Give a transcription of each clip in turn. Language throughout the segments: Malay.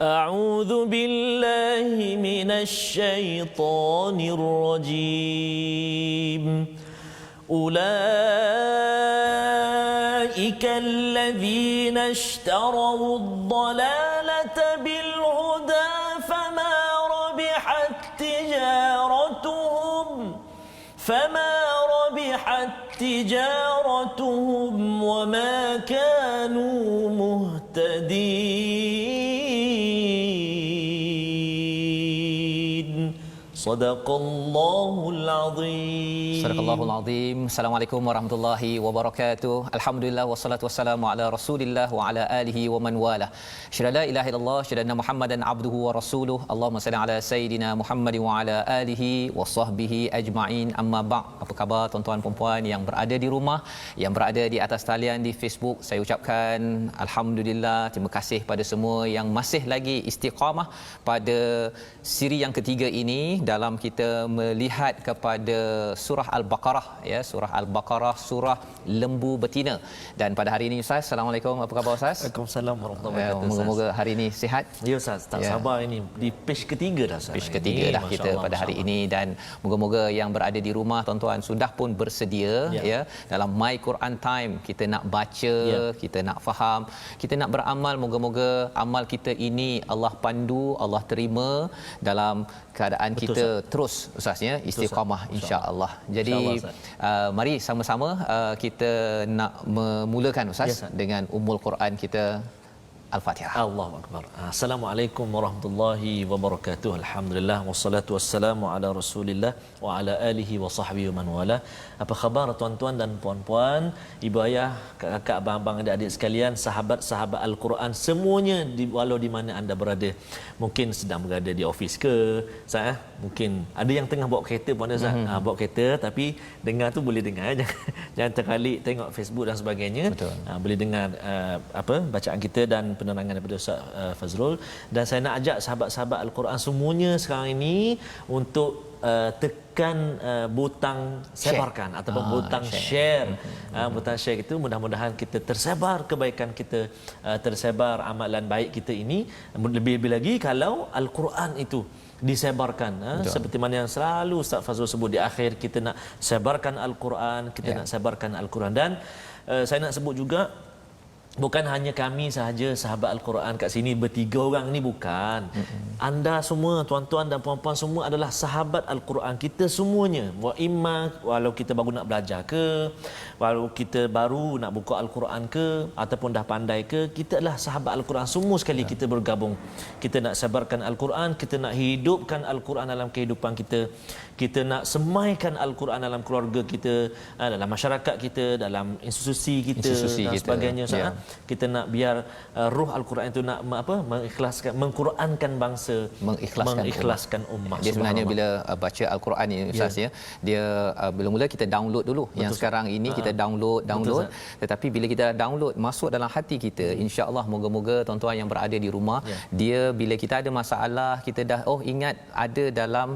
أعوذ بالله من الشيطان الرجيم أولئك الذين اشتروا الضلالة بالهدى فما ربحت تجارتهم وما كانوا مهتدين صدق الله العظيم. Sadaqallahul Azim. Assalamualaikum warahmatullahi wabarakatuh. Alhamdulillah wassalatu wassalamu ala Rasulillah wa ala alihi wa man wala. Syada la ilaha illallah, syada Muhammadan abduhu wa rasuluh. Allahumma salli ala sayidina Muhammad wa ala alihi wa sahbihi ajma'in. Amma ba'd. Apa khabar tuan-tuan dan puan yang berada di rumah, yang berada di atas talian di Facebook? Saya ucapkan alhamdulillah, terima kasih pada semua yang masih lagi istiqamah pada siri yang ketiga ini dalam kita melihat kepada surah Al-Baqarah, ya, surah Al-Baqarah, surah lembu betina. Dan pada hari ini Ustaz, Assalamualaikum, apa khabar Ustaz? Waalaikumsalam warahmatullahi wabarakatuh. Moga-moga hari ini sihat. Ya Ustaz, tak sabar ini di page ketiga dah Ustaz. Page ketiga dah kita pada hari ini, dan moga-moga yang berada di rumah tuan-tuan sudah pun bersedia ya dalam My Quran Time. Kita nak baca, kita nak faham, kita nak beramal. Moga-moga amal kita ini Allah pandu, Allah terima dalam keadaan kita terus Ustaz ya istiqamah insya-Allah. Jadi mari sama-sama kita nak memulakan Ustaz dengan Ummul Quran kita, Al-Fatihah. Allahu akbar. Assalamualaikum warahmatullahi wabarakatuh. Alhamdulillah wassalatu wassalamu ala Rasulillah wa ala alihi wa sahbihi man wala. Apa khabar tuan-tuan dan puan-puan, ibu ayah, kakak, abang-abang, adik-adik sekalian, sahabat-sahabat Al-Quran semuanya walau di mana anda berada. Mungkin sedang berada di office ke, Ustaz, mungkin ada yang tengah bawa kereta pun ada Ustaz. Bawa kereta tapi dengar tu boleh dengar jangan terkalik tengok Facebook dan sebagainya. Boleh dengar bacaan kita dan penerangan daripada Ustaz Fazrul. Dan saya nak ajak sahabat-sahabat Al-Quran semuanya sekarang ini untuk tekan butang sebarkan ataupun butang share. Butang share itu mudah-mudahan kita tersebar kebaikan kita, tersebar amalan baik kita ini. Lebih-lebih lagi kalau Al-Quran itu disebarkan, seperti mana yang selalu Ustaz Fazrul sebut di akhir, kita nak sebarkan Al-Quran, kita nak sebarkan Al-Quran. Dan saya nak sebut juga, bukan hanya kami sahaja sahabat Al-Quran kat sini bertiga orang ni, bukan. Anda semua, tuan-tuan dan puan-puan semua adalah sahabat Al-Quran. Kita semuanya, walau kita baru nak belajar ke, walau kita baru nak buka Al-Quran ke, ataupun dah pandai ke, kita adalah sahabat Al-Quran. Semua sekali kita bergabung. Kita nak sabarkan Al-Quran, kita nak hidupkan Al-Quran dalam kehidupan kita. Kita nak semaikan Al-Quran dalam keluarga kita, dalam masyarakat kita, dalam institusi kita dan sebagainya. Kita nak biar ruh Al-Quran itu nak mengikhlaskan, mengqurankan bangsa, mengikhlaskan ummah. Dia sebenarnya bila baca Al-Quran ini Ustaz ya, dia mula-mula kita download dulu. Yang sekarang ini kita download. Tetapi bila kita download masuk dalam hati kita, insya-Allah moga-moga tuan-tuan yang berada di rumah, dia bila kita ada masalah, kita dah ingat ada dalam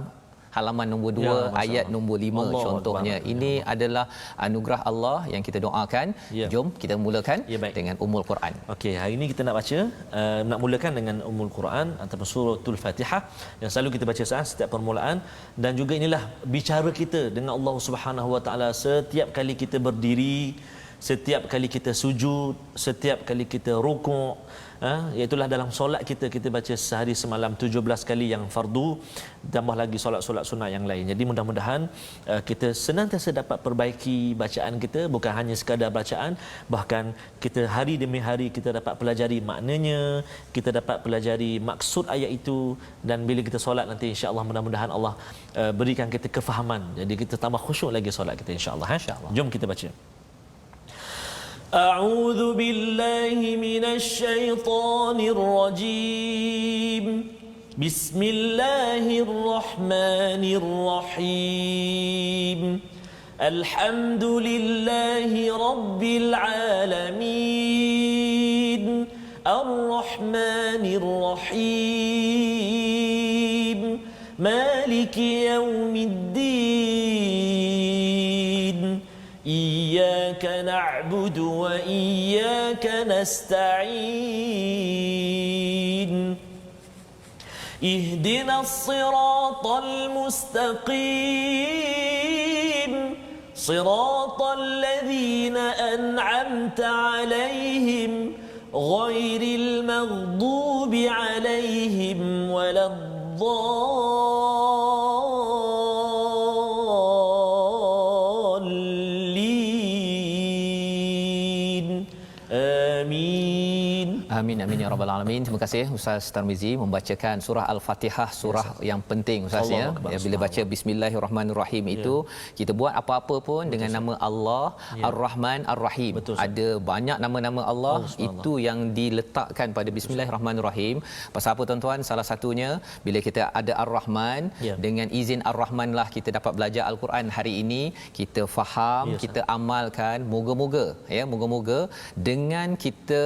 halaman nombor 2 ayat nombor 5 contohnya. Ini adalah anugerah Allah yang kita doakan. Jom kita mulakan dengan Ummul Quran. Okey, hari ini kita nak baca, nak mulakan dengan Ummul Quran ataupun suratul Fatihah yang selalu kita baca saat setiap permulaan. Dan juga inilah bicara kita dengan Allah Subhanahu Wa Taala setiap kali kita berdiri, setiap kali kita sujud, setiap kali kita rukuk. Iaitulah dalam solat kita baca sehari semalam 17 kali yang fardu, tambah lagi solat-solat sunat yang lain. Jadi mudah-mudahan kita senantiasa dapat perbaiki bacaan kita, bukan hanya sekadar bacaan, bahkan kita hari demi hari kita dapat pelajari maknanya, kita dapat pelajari maksud ayat itu. Dan bila kita solat nanti insya-Allah, mudah-mudahan Allah berikan kita kefahaman, jadi kita tambah khusyuk lagi solat kita insya-Allah. Jom kita baca. أعوذ بالله من الشيطان الرجيم بسم الله الرحمن الرحيم الحمد لله رب العالمين الرحمن الرحيم مالك يوم الدين إياك نعبد وإياك نستعين ihdinas siratal mustaqim siratal ladzina an'amta 'alaihim ghairil maghdubi 'alaihim waladdallin. Amin. Amin amin ya rabbal alamin. Terima kasih Ustaz Tarmizi membacakan surah Al-Fatihah, surah yang penting Ustaz ya. Bila baca bismillahirrahmanirrahim itu kita buat apa-apa pun dengan nama Allah Ar-Rahman Ar-Rahim. Ada banyak nama-nama Allah itu yang diletakkan pada bismillahirrahmanirrahim. Pasal apa tuan-tuan? Salah satunya bila kita ada Ar-Rahman, dengan izin Ar-Rahman lah kita dapat belajar Al-Quran hari ini, kita faham, kita amalkan. Moga-moga ya, moga-moga dengan kita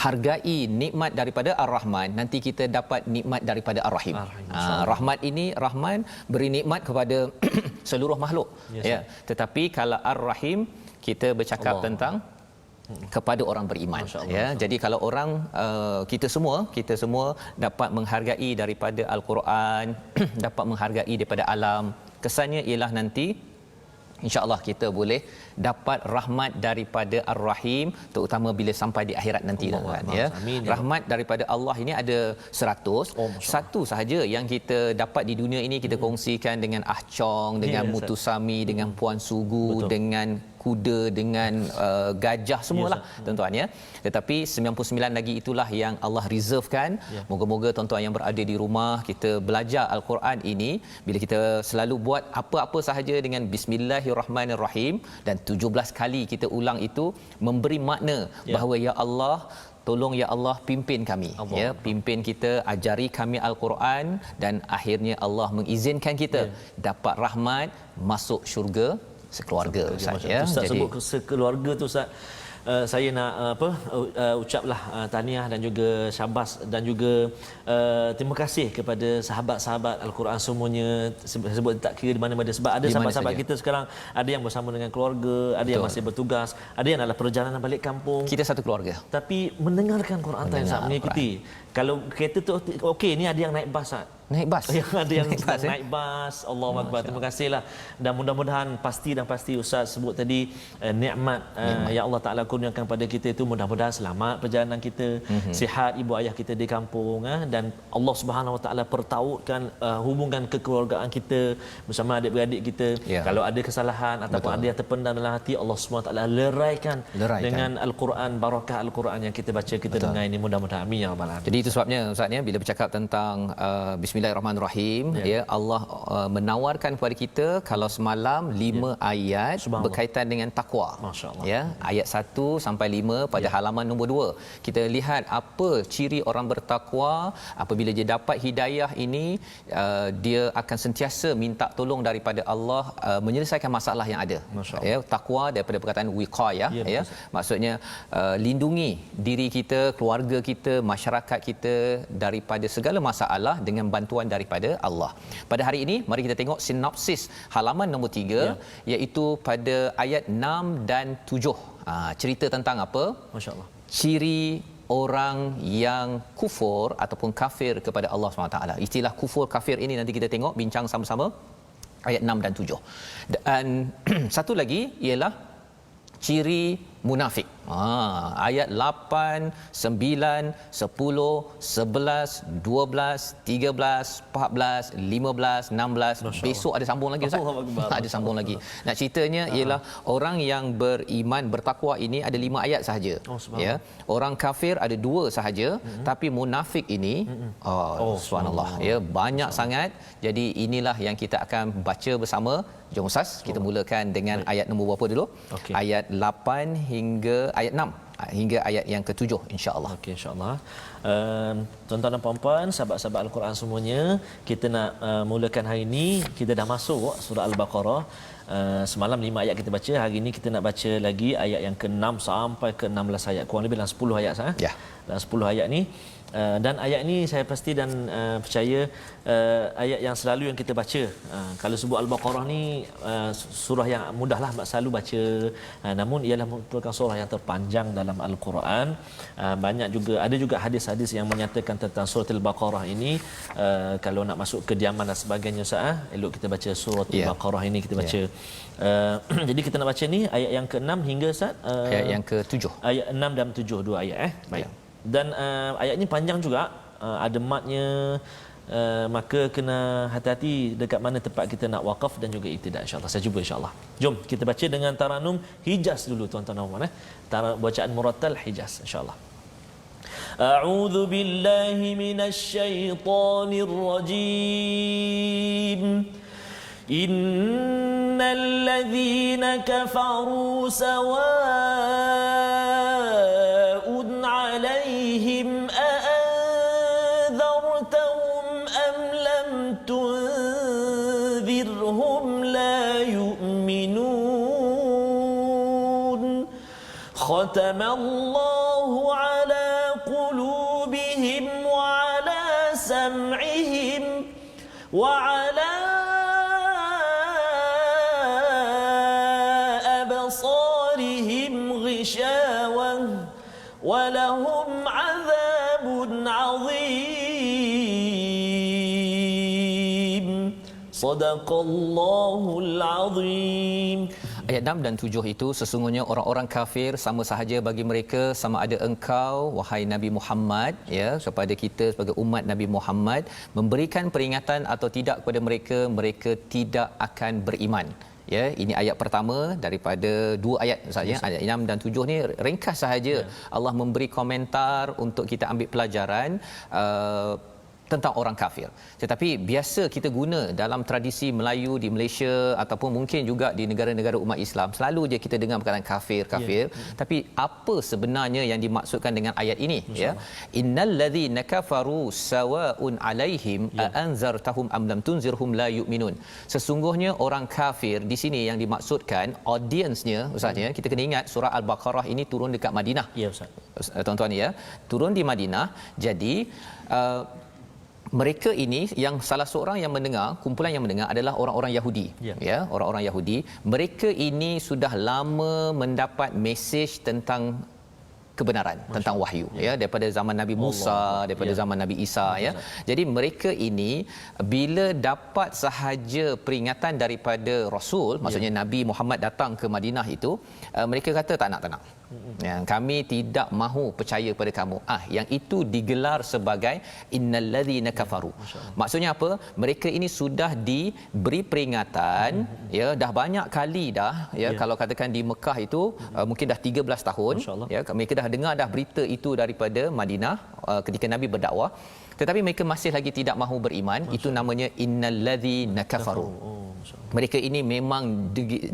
hargai nikmat daripada Ar-Rahman, nanti kita dapat nikmat daripada Ar-Rahim. Rahmat ini, Rahman beri nikmat kepada seluruh makhluk ya. Tetapi kalau Ar-Rahim kita bercakap tentang kepada orang beriman ya. Jadi kalau orang kita semua dapat menghargai daripada Al-Quran, dapat menghargai daripada alam. Kesannya ialah nanti insya-Allah kita boleh dapat rahmat daripada Ar-Rahim, terutama bila sampai di akhirat nanti kan ya. Rahmat daripada Allah ini ada 100. Satu sahaja yang kita dapat di dunia ini kita kongsikan dengan Ah Chong, dengan Mutu Sami, dengan Puan Sugu, dengan kuda, dengan gajah semualah tuan-tuan ya. Tetapi 99 lagi itulah yang Allah reservekan. Moga-moga tuan-tuan yang berada di rumah kita belajar Al-Quran ini, bila kita selalu buat apa-apa sahaja dengan bismillahirrahmanirrahim dan 17 kali kita ulang itu memberi makna bahawa ya Allah, tolong ya Allah pimpin kami ya, pimpin kita, ajari kami Al-Quran, dan akhirnya Allah mengizinkan kita dapat rahmat, masuk syurga sekeluarga Ustaz ya. Ustaz sebut sekeluarga tu Ustaz, saya nak ucaplah tahniah dan juga syabas dan juga terima kasih kepada sahabat-sahabat Al-Quran semuanya. Sebut tak kira di mana-mana, sebab ada sahabat-sahabat kita sekarang ada yang bersama dengan keluarga, ada yang masih bertugas, ada yang dalam perjalanan balik kampung. Kita satu keluarga tapi mendengarkan Quran time Ustaz, mengikuti. Kalau kereta tu okey, ni ada yang naik bas Ustaz. Naik bas. Ada yang naik bas. Allahu akbar. Terima kasihlah. Dan mudah-mudahan pasti Ustaz sebut tadi nikmat yang Allah Taala kurniakan pada kita itu, mudah-mudahan selamat perjalanan kita, sihat ibu ayah kita di kampung dan Allah Subhanahu Wa Taala pertautkan hubungan kekeluargaan kita bersama adik-beradik kita. Kalau ada kesalahan ataupun ada yang terpendam dalam hati, Allah Subhanahu Wa Taala leraikan dengan Al-Quran, barakah Al-Quran yang kita baca, kita dengar ini, mudah-mudahan amin ya rabbal alamin. Jadi itu sebabnya Ustaz ya, bila bercakap tentang Bismillahirrahmanirrahim ya, Allah menawarkan kepada kita kalau semalam 5 ayat berkaitan dengan takwa. Ya, ayat 1 sampai 5 pada halaman nombor 2. Kita lihat apa ciri orang bertakwa. Apabila dia dapat hidayah ini, dia akan sentiasa minta tolong daripada Allah menyelesaikan masalah yang ada. Ya, takwa daripada perkataan wiqayah ya. Maksudnya lindungi diri kita, keluarga kita, masyarakat kita daripada segala masalah dengan bantuan daripada Allah. Pada hari ini mari kita tengok sinopsis halaman nombor 3 iaitu pada ayat 6 dan 7. Cerita tentang apa? Masya-Allah. Ciri orang yang kufur ataupun kafir kepada Allah SWT. Istilah kufur kafir ini nanti kita tengok, bincang sama-sama ayat 6 dan 7. Dan satu lagi ialah ciri munafik. Ayat 8, 9, 10, 11, 12, 13, 14, 15, 16. Besok ada sambung lagi Ustaz. Ada sambung lagi. Nak ceritanya ialah orang yang beriman bertakwa ini ada 5 ayat sahaja. Ya. Orang kafir ada 2 sahaja, tapi munafik ini subhanallah ya, banyak sangat. Jadi inilah yang kita akan baca bersama. Jom Ustaz, kita mulakan dengan ayat nombor berapa dulu? Ayat 8 hingga ayat 6 hingga ayat yang ke-7 insya-Allah. Okey, insya-Allah. Tuan-tuan dan puan-puan, sahabat-sahabat Al-Quran semuanya, kita nak mulakan hari ini, kita dah masuk surah Al-Baqarah. Semalam 5 ayat kita baca, hari ini kita nak baca lagi ayat yang ke-6 sampai ke-16 ayat, kurang lebih dalam 10 ayat sah. Dalam 10 ayat ni Dan ayat ini saya pasti dan percaya ayat yang selalu yang kita baca. Kalau sebut Al-Baqarah ni surah yang mudahlah selalu baca. Namun ialah merupakan surah yang terpanjang dalam Al-Quran. Banyak juga ada juga hadis-hadis yang menyatakan tentang surah Al-Baqarah ini kalau nak masuk kediaman dan sebagainya elok kita baca surah Al-Baqarah ini kita baca. Jadi kita nak baca ni ayat yang ke-6 hingga ayat yang ke-7. Ayat 6 dan 7 dua ayat baik. Dan ayat ni panjang juga, ada matnya, maka kena hati-hati dekat mana tempat kita nak waqaf dan juga ibtidah insya-Allah. Saya cuba insya-Allah. Jom kita baca dengan taranum Hijaz dulu tuan-tuan dan puan bacaan murattal Hijaz insya-Allah. A'udzu billahi minasy syaithanir rajim. Innal ladzina kafaru sawa'un 'alaihim a'anzartahum am lam tunzirhum la yu'minun. Khatamallahu 'ala qulubihim wa 'ala sam'ihim wa 'ala ولهم عذاب عظيم صدق الله العظيم. Ayat 6 dan 7 itu sesungguhnya orang-orang kafir sama sahaja bagi mereka sama ada engkau wahai Nabi Muhammad kepada kita sebagai umat Nabi Muhammad memberikan peringatan atau tidak kepada mereka, mereka tidak akan beriman. Ini ayat pertama daripada dua ayat Ustaz ayat 6 dan 7 ni ringkas sahaja. Allah memberi komentar untuk kita ambil pelajaran tentang orang kafir. Tetapi biasa kita guna dalam tradisi Melayu di Malaysia ataupun mungkin juga di negara-negara umat Islam, selalu je kita dengar perkataan kafir. Tapi apa sebenarnya yang dimaksudkan dengan ayat ini? Innal ladzina kafaru sawa'un 'alaihim a'anzartahum am lam tunzirhum la yu'minun. Sesungguhnya orang kafir di sini yang dimaksudkan audiensnya Ustaz kita kena ingat surah Al-Baqarah ini turun dekat Madinah. Ya Ustaz. Tuan-tuan turun di Madinah. Jadi mereka ini yang salah seorang yang mendengar, kumpulan yang mendengar adalah orang-orang Yahudi. Orang-orang Yahudi. Mereka ini sudah lama mendapat mesej tentang kebenaran, tentang wahyu daripada zaman Nabi Musa, daripada zaman Nabi Isa Jadi mereka ini bila dapat sahaja peringatan daripada Rasul, maksudnya Nabi Muhammad datang ke Madinah itu, mereka kata tak nak. Kami tidak mahu percaya pada kamu. Yang itu digelar sebagai innal ladzina kafaru. Maksudnya apa? Mereka ini sudah diberi peringatan dah banyak kali dah kalau katakan di Mekah itu mungkin dah 13 tahun mereka dah dengar dah berita itu daripada Madinah ketika Nabi berdakwah, tetapi mereka masih lagi tidak mahu beriman. Itu namanya innal ladzina kafaru. Mereka ini memang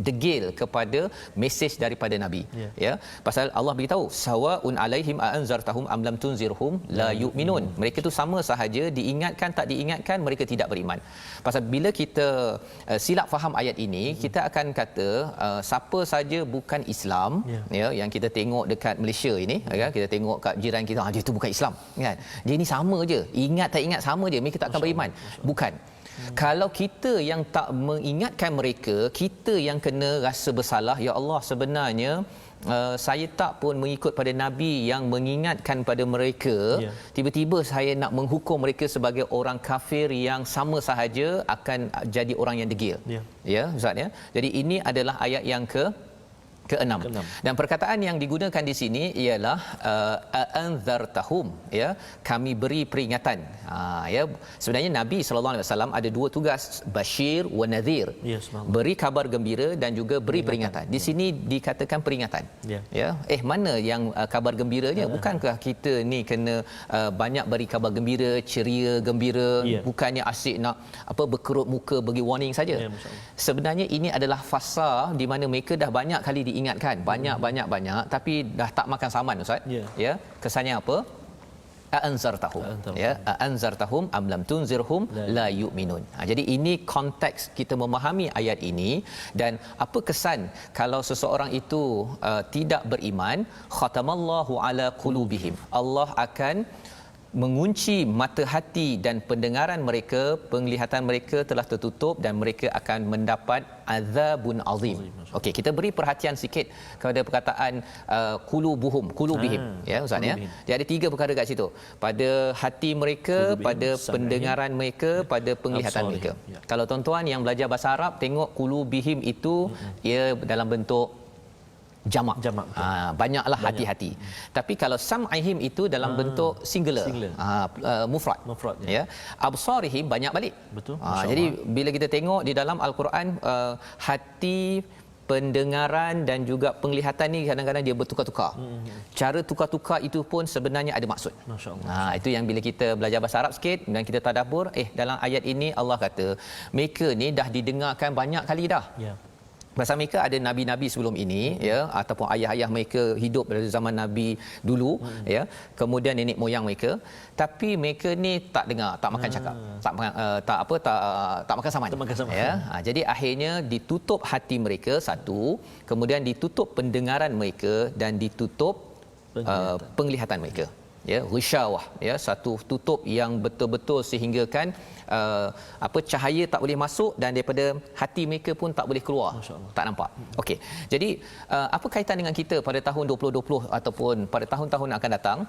degil kepada mesej daripada Nabi pasal Allah beritahu sawaun alaihim a'anzartahum am lam tunzirhum la yu'minun. Mereka tu sama sahaja, diingatkan tak diingatkan mereka tidak beriman. Pasal bila kita silap faham ayat ini, kita akan kata siapa saja bukan Islam yang kita tengok dekat Malaysia ini kita tengok kat jiran kita dia tu bukan Islam dia ni sama je, ingat tak ingat sama je, mereka tak akan beriman. Bukan. Kalau kita yang tak mengingatkan mereka, kita yang kena rasa bersalah. Ya Allah, sebenarnya saya tak pun mengikut pada Nabi yang mengingatkan pada mereka. Tiba-tiba saya nak menghukum mereka sebagai orang kafir yang sama sahaja akan jadi orang yang degil. Ustaz Jadi ini adalah ayat yang ke-6. Dan perkataan yang digunakan di sini ialah anzartahum kami beri peringatan. Sebenarnya Nabi sallallahu alaihi wasallam ada dua tugas, basyir wa nadhir. Beri kabar gembira dan juga beri peringatan. Di sini dikatakan peringatan. Mana yang kabar gembiranya? Bukankah kita ni kena banyak beri kabar gembira, ceria, gembira, bukannya asyik nak berkerut muka bagi warning saja. Sebenarnya ini adalah fasa di mana mereka dah banyak kali diingatkan, banyak tapi dah tak makan saman Ustaz. Kesannya apa? A'anzartahum am lam tunzirhum la yu'minun. Jadi ini konteks kita memahami ayat ini. Dan apa kesan kalau seseorang itu tidak beriman? Khatamallahu ala qulubihim. Allah akan mengunci mata hati dan pendengaran mereka, penglihatan mereka telah tertutup dan mereka akan mendapat azabun azim. Okey, kita beri perhatian sikit kepada perkataan qulubihim ya ustaz ya. Dia ada 3 perkara kat situ. Pada hati mereka, pada pendengaran mereka, pada penglihatan mereka. Kalau tuan-tuan yang belajar bahasa Arab tengok qulubihim itu ia dalam bentuk jamak. Banyaklah hati-hati. Tapi kalau sam'ihim itu dalam bentuk singular. Mufrad. Ya. Absarihim banyak balik. Betul. Jadi bila kita tengok di dalam al-Quran hati, pendengaran dan juga penglihatan ni kadang-kadang dia bertukar-tukar. Cara tukar-tukar itu pun sebenarnya ada maksud. Masya-Allah. Itu yang bila kita belajar bahasa Arab sikit dan kita tadabbur, dalam ayat ini Allah kata mereka ni dah didengarkan banyak kali dah. Ya. Pasal mereka ada nabi-nabi sebelum ini ya, ataupun ayah-ayah mereka hidup pada zaman nabi dulu ya, kemudian nenek moyang mereka, tapi mereka ni tak dengar, tak makan cakap, tak makan saman ya. Jadi akhirnya ditutup hati mereka satu, kemudian ditutup pendengaran mereka dan ditutup penglihatan mereka ya, ghisyawah ya, satu tutup yang betul-betul sehingga kan cahaya tak boleh masuk dan daripada hati mereka pun tak boleh keluar, tak nampak. Okey, jadi apa kaitan dengan kita pada tahun 2020 ataupun pada tahun-tahun yang akan datang?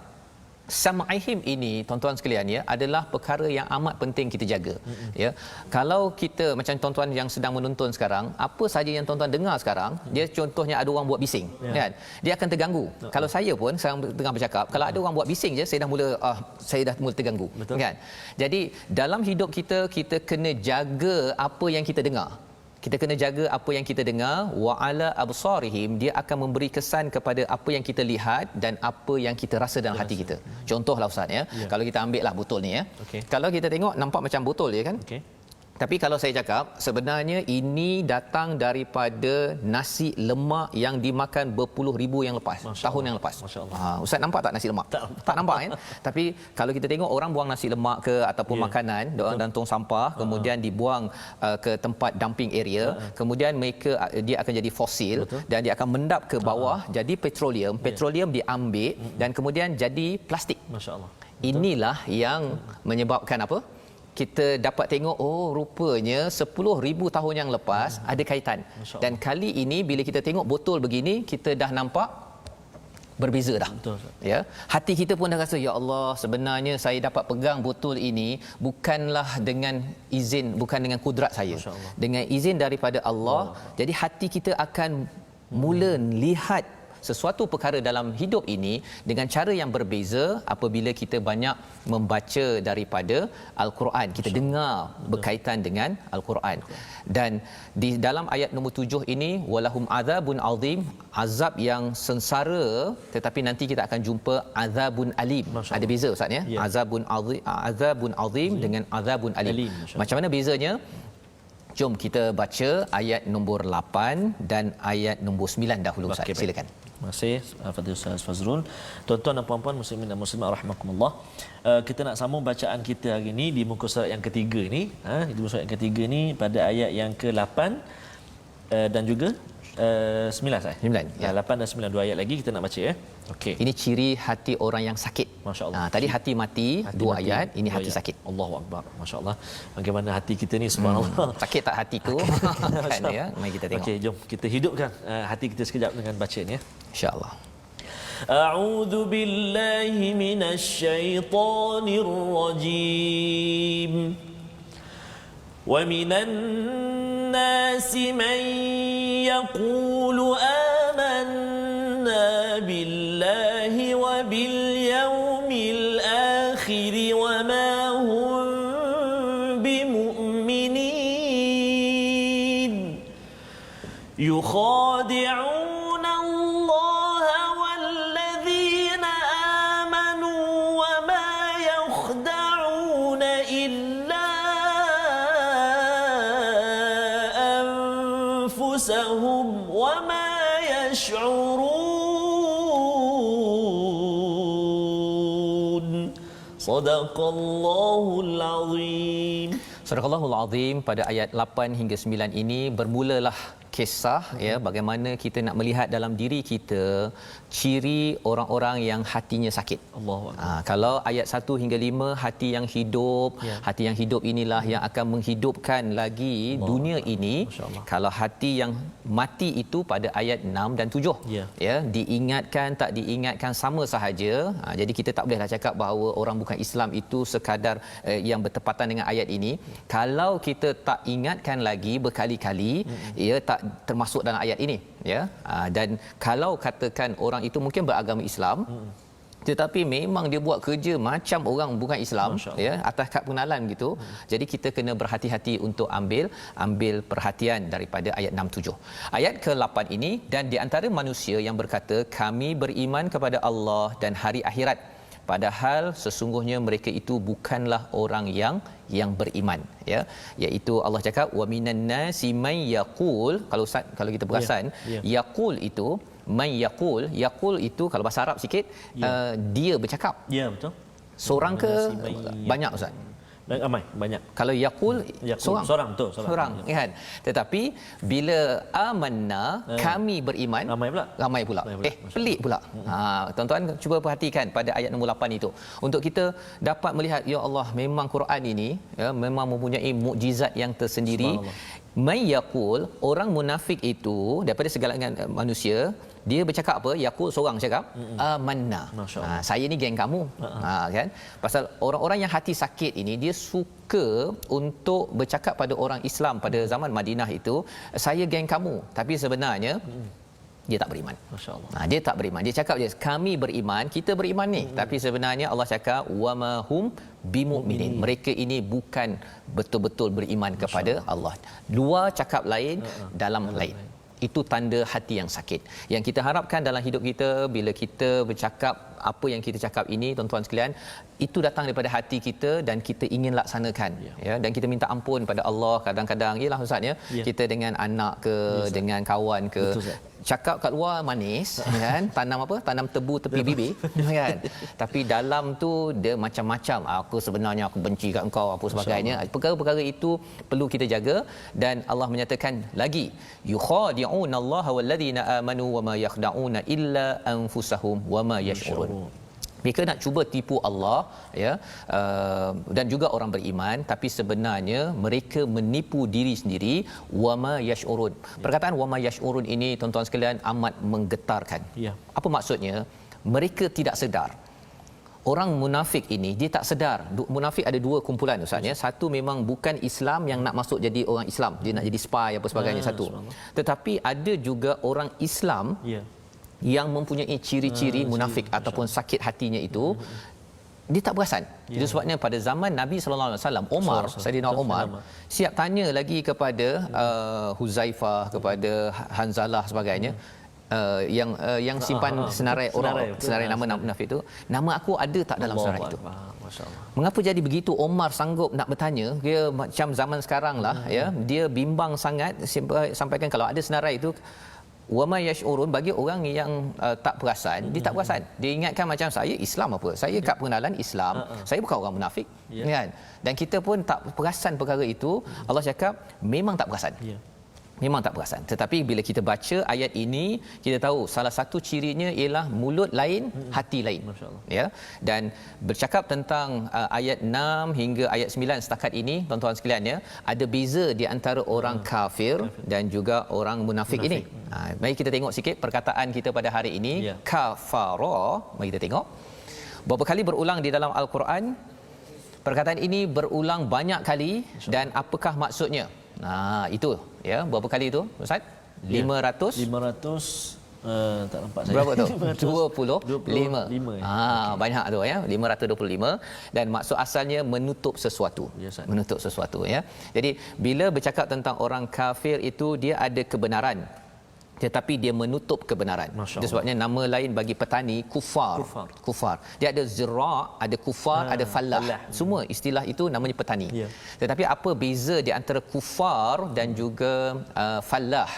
Sam'ihim ini tuan-tuan sekalian ya adalah perkara yang amat penting kita jaga ya. Kalau kita macam tuan-tuan yang sedang menonton sekarang, apa saja yang tuan-tuan dengar sekarang, dia contohnya ada orang buat bising kan, dia akan terganggu. Kalau saya pun sekarang tengah bercakap, kalau ada orang buat bising je saya dah mula terganggu. Betul. Kan. Jadi dalam hidup kita kena jaga apa yang kita dengar. Kita kena jaga apa yang kita dengar. Wa ala absarihim, dia akan memberi kesan kepada apa yang kita lihat dan apa yang kita rasa dalam hati kita. Contohlah ustaz ya. Kalau kita ambil lah botol ni ya. Kalau kita tengok nampak macam botol je kan. Tapi kalau saya cakap sebenarnya ini datang daripada nasi lemak yang dimakan berpuluh ribu yang lepas, tahun yang lepas. Ustaz nampak tak nasi lemak? Tak nampak kan? Tapi kalau kita tengok orang buang nasi lemak ke ataupun makanan, orang tong sampah, kemudian dibuang ke tempat dumping area, kemudian dia akan jadi fosil dan dia akan mendap ke bawah jadi petroleum diambil dan kemudian jadi plastik. Masya-Allah. Inilah yang menyebabkan apa? Kita dapat tengok rupanya 10,000 tahun yang lepas ada kaitan. Dan kali ini bila kita tengok botol begini kita dah nampak berbeza dah. Betul. Ya. Hati kita pun dah rasa ya Allah, sebenarnya saya dapat pegang botol ini bukanlah dengan izin, bukan dengan kudrat saya. Dengan izin daripada Allah. Jadi hati kita akan mula lihat sesuatu perkara dalam hidup ini dengan cara yang berbeza apabila kita banyak membaca daripada Al-Quran. Kita dengar berkaitan dengan Al-Quran. Dan di dalam ayat nombor 7 ini walahum azabun azim, azab yang sengsara, tetapi nanti kita akan jumpa azabun alim. Ada beza ustaz ya? Azabun azim dengan azabun alim. Macam mana bezanya? Jom kita baca ayat nombor 8 dan ayat nombor 9 dahulu ustaz. Silakan. Terima kasih Fadil Ustaz Fazrul. Tuan-tuan dan puan-puan muslimin dan muslimat rahimakumullah. Kita nak sambung bacaan kita hari ini di muka surat yang ketiga ni, di muka surat yang ketiga ni pada ayat yang ke-8 dan juga 9 saya. 9. Ya. 8 dan 9 dua ayat lagi kita nak baca ya. Okey. Ini ciri hati orang yang sakit. Masya-Allah. Tadi hati mati, dua ayat, ini hati sakit. Allahu akbar. Masya-Allah. Bagaimana hati kita ni subhanallah. Sakit tak hatiku? Kan ya. Mari kita tengok. Okey, jom kita hidupkan hati kita sekejap dengan bacaan ya. Insya-Allah. أعوذ بالله من الشيطان الرجيم ومن الناس من يقول آمنا بالله وباليوم الآخر وما هم بمؤمنين يخادعون الله والذين آمنوا وما يخدعون إلا أنفسهم وما يشعرون صدق الله العظيم. Surah Al-Azim pada ayat 8 hingga 9 ini bermulalah kisah ya bagaimana kita nak melihat dalam diri kita ciri orang-orang yang hatinya sakit. Allahu Akbar. Kalau ayat 1 hingga 5 hati yang hidup, hati yang hidup inilah yang akan menghidupkan lagi dunia ini. Kalau hati yang mati itu pada ayat 6 dan 7. Ya, diingatkan tak diingatkan sama sahaja. Jadi kita tak bolehlah cakap bahawa orang bukan Islam itu sekadar yang bertepatan dengan ayat ini. Kalau kita tak ingatkan lagi berkali-kali, ia tak termasuk dalam ayat ini, ya. Dan kalau katakan orang itu mungkin beragama Islam, tetapi memang dia buat kerja macam orang bukan Islam, ya, atas kad pengenalan gitu. Jadi kita kena berhati-hati untuk ambil perhatian daripada ayat 6 7. Ayat ke-8 ini, dan di antara manusia yang berkata kami beriman kepada Allah dan hari akhirat, padahal sesungguhnya mereka itu bukanlah orang yang beriman, ya, iaitu Allah cakap wa minan nasi may yaqul. Kalau kita perasan, yaqul itu may yaqul itu kalau bahasa Arab sikit, dia bercakap. Ya, betul. Seorang ke banyak ustaz? Ramai, banyak. Kalau yaqul seorang betul, seorang kan. Tetapi bila amanna kami beriman, ramai pula. Pelik pula. Tuan-tuan cuba perhatikan pada ayat nombor 8 itu untuk kita dapat melihat, ya Allah, memang Quran ini ya memang mempunyai mukjizat yang tersendiri. May yaqul, orang munafik itu daripada segala manusia, dia bercakap apa? Yaqul, seorang cakap amanna. Saya ni geng kamu. Kan? Pasal orang-orang yang hati sakit ini dia suka untuk bercakap pada orang Islam pada zaman Madinah itu, saya geng kamu, tapi sebenarnya dia tak beriman. Masya-Allah. Dia tak beriman. Dia cakap je kami beriman, kita beriman ni. Tapi sebenarnya Allah cakap wama hum bimumin. Mereka ini bukan betul-betul beriman kepada Allah. Luar cakap lain, dalam lain. Itu tanda hati yang sakit. Yang kita harapkan dalam hidup kita, bila kita bercakap apa yang kita cakap ini, tuan-tuan sekalian, itu datang daripada hati kita dan kita ingin laksanakan, ya, dan kita minta ampun pada Allah. Kadang-kadang yalah ustaz, ya, kita dengan anak ke, dengan kawan ke, cakap kat luar manis, kan, tanam tebu tepi bibir, kan, tapi dalam tu dia macam-macam, aku sebenarnya aku benci kat engkau, apa sebagainya. Perkara-perkara itu perlu kita jaga. Dan Allah menyatakan lagi, yukhadi'una Allah walladzina amanu wama yakhda'una illa anfusahum wama yash'urun. Mereka nak cuba tipu Allah, ya, dan juga orang beriman, tapi sebenarnya mereka menipu diri sendiri. Wama yash'urun. Perkataan wama yash'urun ini, tuan-tuan sekalian, amat menggetarkan. Apa maksudnya? Mereka tidak sedar. Orang munafik ini dia tak sedar. Munafik ada dua kumpulan ustaz, ya. Satu memang bukan Islam yang nak masuk jadi orang Islam, dia nak jadi spy apa sebagainya, satu. Tetapi ada juga orang Islam yang mempunyai ciri-ciri munafik ataupun sakit hatinya itu, dia tak perasan. Itu sebabnya pada zaman Nabi sallallahu alaihi wasallam, Saidina Umar siap tanya lagi kepada Huzaifah, kepada Hanzalah sebagainya, yang simpan senarai nama munafik itu, nama aku ada tak dalam senarai itu? Mengapa jadi begitu? Umar sanggup nak bertanya, dia macam zaman sekarang lah, ya, dia bimbang sangat sampaikan kalau ada senarai itu wama yash'urun. Bagi orang yang tak perasan, dia tak perasan. Dia ingatkan macam saya Islam apa? Saya kad pengenalan Islam, saya bukan orang munafik, kan? Dan kita pun tak perasan perkara itu. Allah cakap memang tak perasan. Memang tak perasan. Tetapi bila kita baca ayat ini, kita tahu salah satu cirinya ialah mulut lain, hati lain. Ya. Dan bercakap tentang ayat 6 hingga ayat 9 setakat ini, tuan-tuan sekalian, ya, ada beza di antara orang kafir dan juga orang munafik ini. Mari kita tengok sikit perkataan kita pada hari ini. Kafara, mari kita tengok. Berapa kali berulang di dalam Al-Quran? Perkataan ini berulang banyak kali, dan apakah maksudnya? Itu, ya, berapa kali itu ustaz? 500 tak nampak saya. Berapa tu? 25. Banyak tu, ya. 525. Dan maksud asalnya menutup sesuatu. Menutup sesuatu, ya. Jadi bila bercakap tentang orang kafir itu, dia ada kebenaran, tetapi dia menutup kebenaran. Itu sebabnya nama lain bagi petani kufar. Dia ada zira', ada kufar, ada fallah. Semua istilah itu namanya petani. Tetapi apa beza di antara kufar dan juga fallah?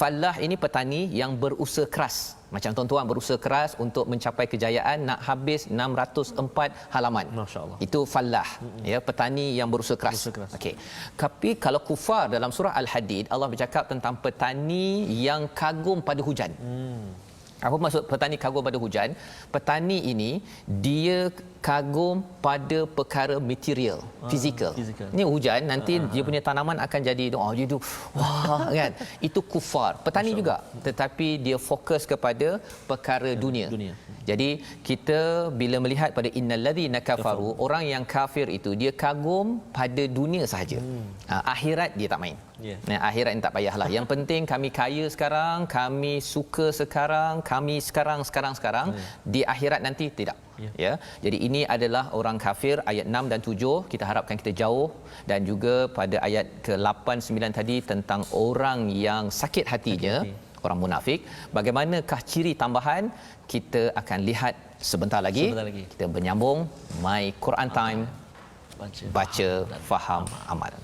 Fallah ini petani yang berusaha keras Macam tuan-tuan berusaha keras untuk mencapai kejayaan, nak habis 604 halaman. Masya-Allah. Itu fallah, ya, petani yang berusaha keras. Okey. Tapi kalau kufar dalam surah Al-Hadid, Allah bercakap tentang petani yang kagum pada hujan. Apa maksud petani kagum pada hujan? Petani ini dia kagum pada perkara material, fizikal. Ni hujan, nanti dia punya tanaman akan jadi dia tu wah kan. Itu kufar. Petani juga, tetapi dia fokus kepada perkara dunia. Jadi kita bila melihat pada innalladzina kafaru, orang yang kafir itu dia kagum pada dunia sahaja. Akhirat dia tak main. Akhirat ni tak payahlah. Yang penting kami kaya sekarang, kami suka sekarang, kami sekarang. Di akhirat nanti tidak. Ya. Jadi ini adalah orang kafir, ayat 6 dan 7 kita harapkan kita jauh, dan juga pada ayat ke-8 9 tadi tentang orang yang sakit hatinya, orang munafik. Bagaimanakah ciri tambahan? Kita akan lihat sebentar lagi. Kita menyambung My Quran Time, baca, faham, amal.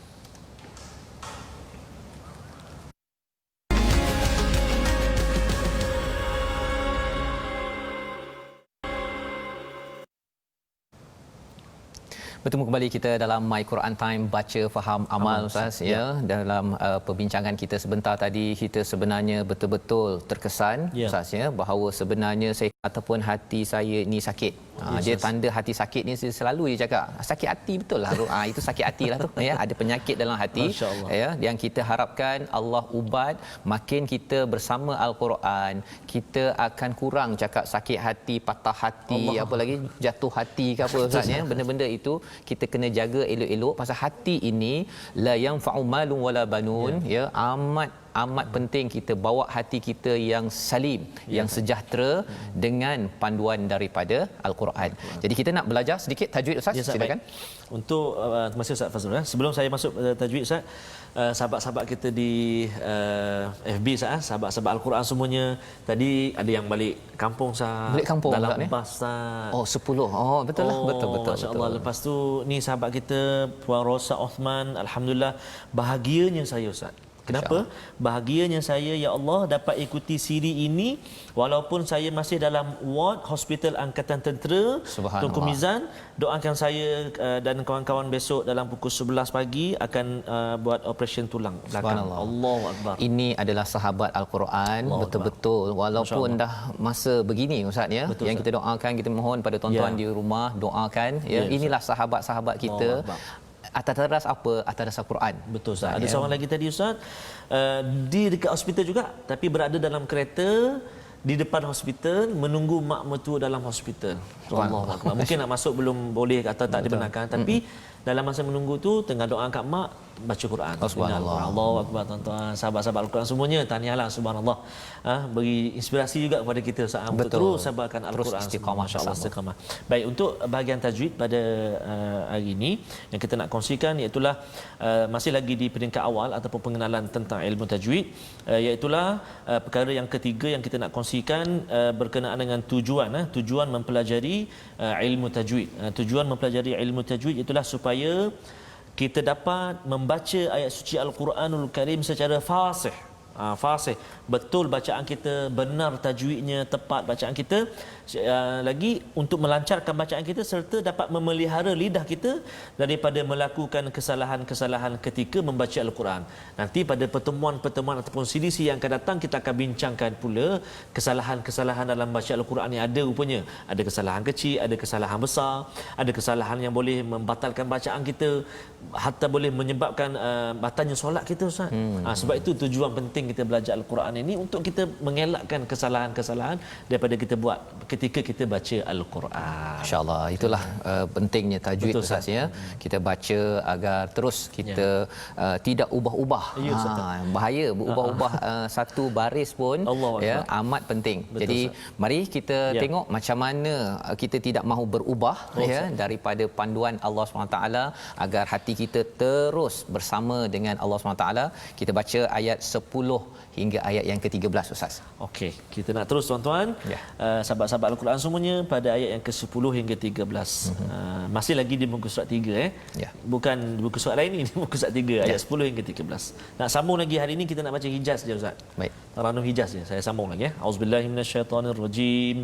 Bertemu kembali kita dalam My Quran Time, baca, faham, amal, Ustaz, ya. Dalam perbincangan kita sebentar tadi, kita sebenarnya betul-betul terkesan, Ustaz, ya, bahawa sebenarnya saya ataupun hati saya ni sakit. Dia tanda hati sakit ni selalu dia cakap sakit hati, betul lah. Itu sakit hati lah tu, ya. Ada penyakit dalam hati, ya, yang kita harapkan Allah ubat. Makin kita bersama Al-Quran, kita akan kurang cakap sakit hati, patah hati, apa lagi jatuh hati ke apa, Ustaz, ya. Benda-benda itu kita kena jaga elok-elok, pasal hati ini la yanfa'u malun wala banun, ya, amat penting kita bawa hati kita yang salim, yang sejahtera dengan panduan daripada Al-Quran. Jadi kita nak belajar sedikit tajwid, Ustaz, silakan. Untuk terima kasih Ustaz Fazrul. Sebelum saya masuk tajwid, Ustaz, sahabat-sahabat kita di FB, Ustaz, sahabat-sahabat Al-Quran semuanya, tadi ada yang balik kampung, Ustaz. Balik kampung dalam Ustaz, bas, Ustaz. 10. Betul lah, betul. Masya-Allah. Lepas tu ni sahabat kita Puan Rosa Osman, alhamdulillah bahagianya saya, Ustaz. Kenapa? Bahagianya saya, ya Allah, dapat ikuti siri ini walaupun saya masih dalam ward Hospital Angkatan Tentera Tunku Mizan. Doakan saya dan kawan-kawan besok dalam pukul 11 pagi akan buat operation tulang belakang. Allahu Akbar. Ini adalah sahabat Al-Quran, betul-betul. Walaupun dah masa begini, Ustaz, ya, yang kita doakan, kita mohon pada tuan-tuan di rumah doakan, ya. Inilah sahabat-sahabat kita. Atas dasar apa? Atas dasar Quran. Betul, Ustaz. Ada seorang lagi tadi, Ustaz, di dekat hospital juga, tapi berada dalam kereta di depan hospital menunggu mak mertua dalam hospital. Allahuakbar. Mungkin nak masuk belum boleh atau tak dibenarkan, tapi dalam masa menunggu tu tengah doa kat mak, baca Quran. Subhanallah. Allahuakbar, tuan-tuan, sahabat-sahabat Al-Quran semuanya, tahniahlah, subhanallah. Beri inspirasi juga kepada kita saat untuk terus sabarkan Al-Quran, istiqamah, masya-Allah, istiqamah. Baik, untuk bahagian tajwid pada hari ini yang kita nak kongsikan, iaitu masih lagi di peringkat awal ataupun pengenalan tentang ilmu tajwid, iaitu perkara yang ketiga yang kita nak kongsikan berkenaan dengan tujuan mempelajari ilmu tajwid. Tujuan mempelajari ilmu tajwid itulah supaya kita dapat membaca ayat suci Al-Quranul Karim secara fasih. Fasih, betul bacaan kita, benar tajwidnya, tepat bacaan kita, lagi untuk melancarkan bacaan kita serta dapat memelihara lidah kita daripada melakukan kesalahan-kesalahan ketika membaca Al-Quran. Nanti pada pertemuan-pertemuan ataupun siri yang akan datang, kita akan bincangkan pula kesalahan-kesalahan dalam baca Al-Quran yang ada rupanya. Ada kesalahan kecil, ada kesalahan besar, ada kesalahan yang boleh membatalkan bacaan kita, hatta boleh menyebabkan batalnya solat kita, Ustaz. Sebab itu tujuan penting kita belajar Al-Quran ini, untuk kita mengelakkan kesalahan-kesalahan daripada kita buat ketika kita baca Al-Quran. Insya-Allah, itulah pentingnya tajwid, Ustaz, ya. Kita baca agar terus kita tidak ubah-ubah. Bahaya berubah-ubah satu baris pun, ya, amat penting. Betul, jadi mari kita tengok macam mana kita tidak mahu berubah, ya, daripada panduan Allah SWT, agar hati kita terus bersama dengan Allah SWT. Kita baca ayat 10 hingga ayat yang ke-13 Ustaz. Okey, kita nak terus tuan-tuan. Ya. Sahabat-sahabat Al-Quran semuanya pada ayat yang ke-10 hingga 13. Masih lagi di muka surat 3 Ya. Bukan muka surat lain ni, muka surat 3 ayat 10 hingga 13. Nak sambung lagi hari ini kita nak baca Hijaz je Ustaz. Baik. Taranum Hijaz je. Saya sambung lagi Auzubillahi minasyaitonirrajim.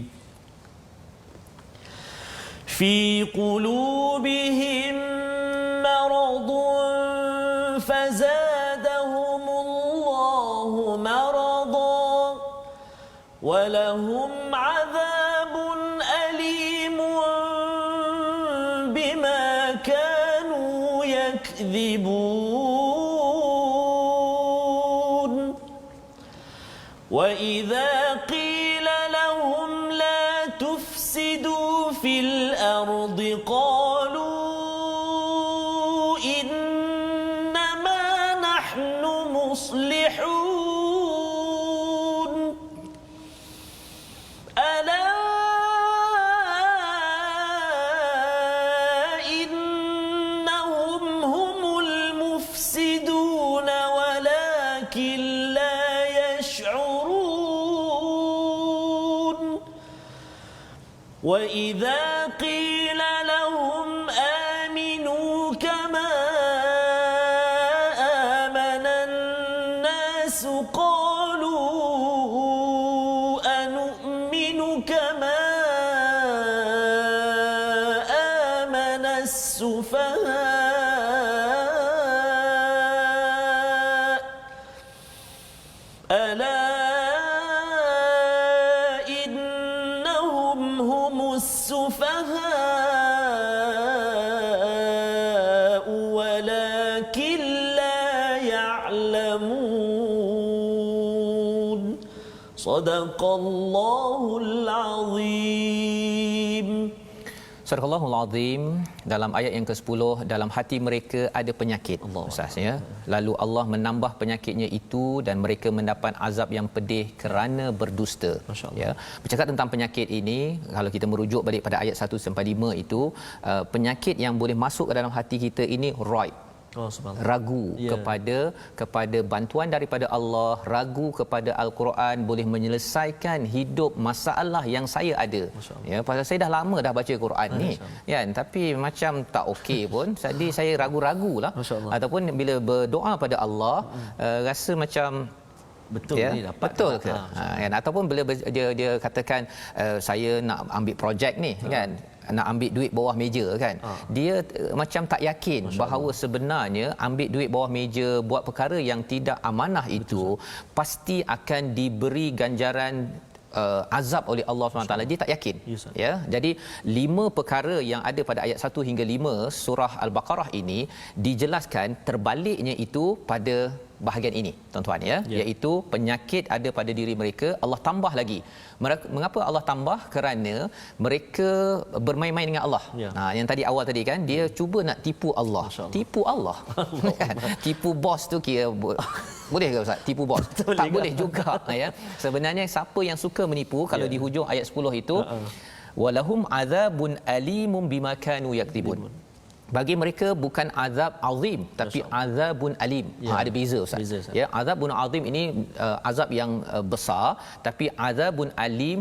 Fi qulubihim maradun fazadahumullahu maradan wa lahum 'adzabun alimun bima kanu yakdhibun wa idza qila lahum la tufsidu fil ardi qalu innama nahnu muslihun ala innahum humul mufsidun walakin la yash'urun wa idza qila lahum aminu kama amana an-nas qalu anu'minu kama amana as-sufaha ala innahum humus sufahaa walakin la ya'lamun. Sadaqallahul azim. Surah Al-Azim, dalam ayat yang ke-10, dalam hati mereka ada penyakit Ustaz ya. Lalu Allah menambah penyakitnya itu dan mereka mendapat azab yang pedih kerana berdusta. Ya. Bercakap tentang penyakit ini, kalau kita merujuk balik pada ayat 1 sampai 5 itu, penyakit yang boleh masuk ke dalam hati kita ini raib. Ragu kepada bantuan daripada Allah, ragu kepada Al-Quran boleh menyelesaikan hidup masalah yang saya ada. Ya, pasal saya dah lama dah baca Quran ni kan, tapi macam tak okey pun. Jadi saya ragu-ragulah, ataupun bila berdoa pada Allah rasa macam betul ya, ni dapat betul ke kan, ataupun bila dia katakan saya nak ambil projek ni kan, nak ambil duit bawah meja kan, dia macam tak yakin bahawa sebenarnya ambil duit bawah meja buat perkara yang tidak amanah itu pasti akan diberi ganjaran azab oleh Allah SWT. Dia tak yakin. Ya. Jadi 5 perkara yang ada pada ayat 1 hingga 5 surah Al-Baqarah ini dijelaskan terbaliknya itu pada bahagian ini tuan-tuan ya, iaitu penyakit ada pada diri mereka. Allah tambah lagi. Mengapa Allah tambah? Kerana mereka bermain-main dengan Allah. Yang tadi awal tadi kan, dia cuba nak tipu Allah. Tipu Allah. Tipu bos tu kira boleh ke Ustaz? Tipu bos? Tak boleh juga ya. Sebenarnya siapa yang suka menipu, kalau di hujung ayat 10 itu walahum azabun alimum bima kanu yaktibun. Bagi mereka bukan azab azim tapi azabun alim. Ada beza Ustaz. Ya, azabun azim ini azab yang besar, tapi azabun alim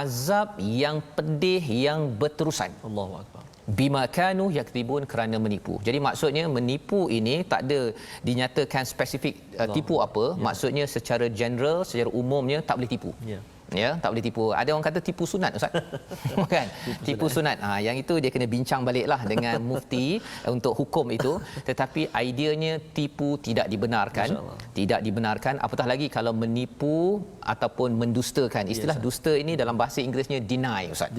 azab yang pedih yang berterusan. Allahu akbar. Bima kanu yaktibun, kerana menipu. Jadi maksudnya menipu ini tak ada dinyatakan spesifik tipu apa. Maksudnya secara general, secara umumnya tak boleh tipu. Ya, tak boleh tipu. Ada orang kata tipu sunat Ustaz. Kan? Tipu sunat. Yang itu dia kena bincang baliklah dengan mufti untuk hukum itu. Tetapi ideanya tipu tidak dibenarkan. Tidak dibenarkan, apatah lagi kalau menipu ataupun mendustakan. Istilah dusta ini dalam bahasa Inggerisnya deny Ustaz.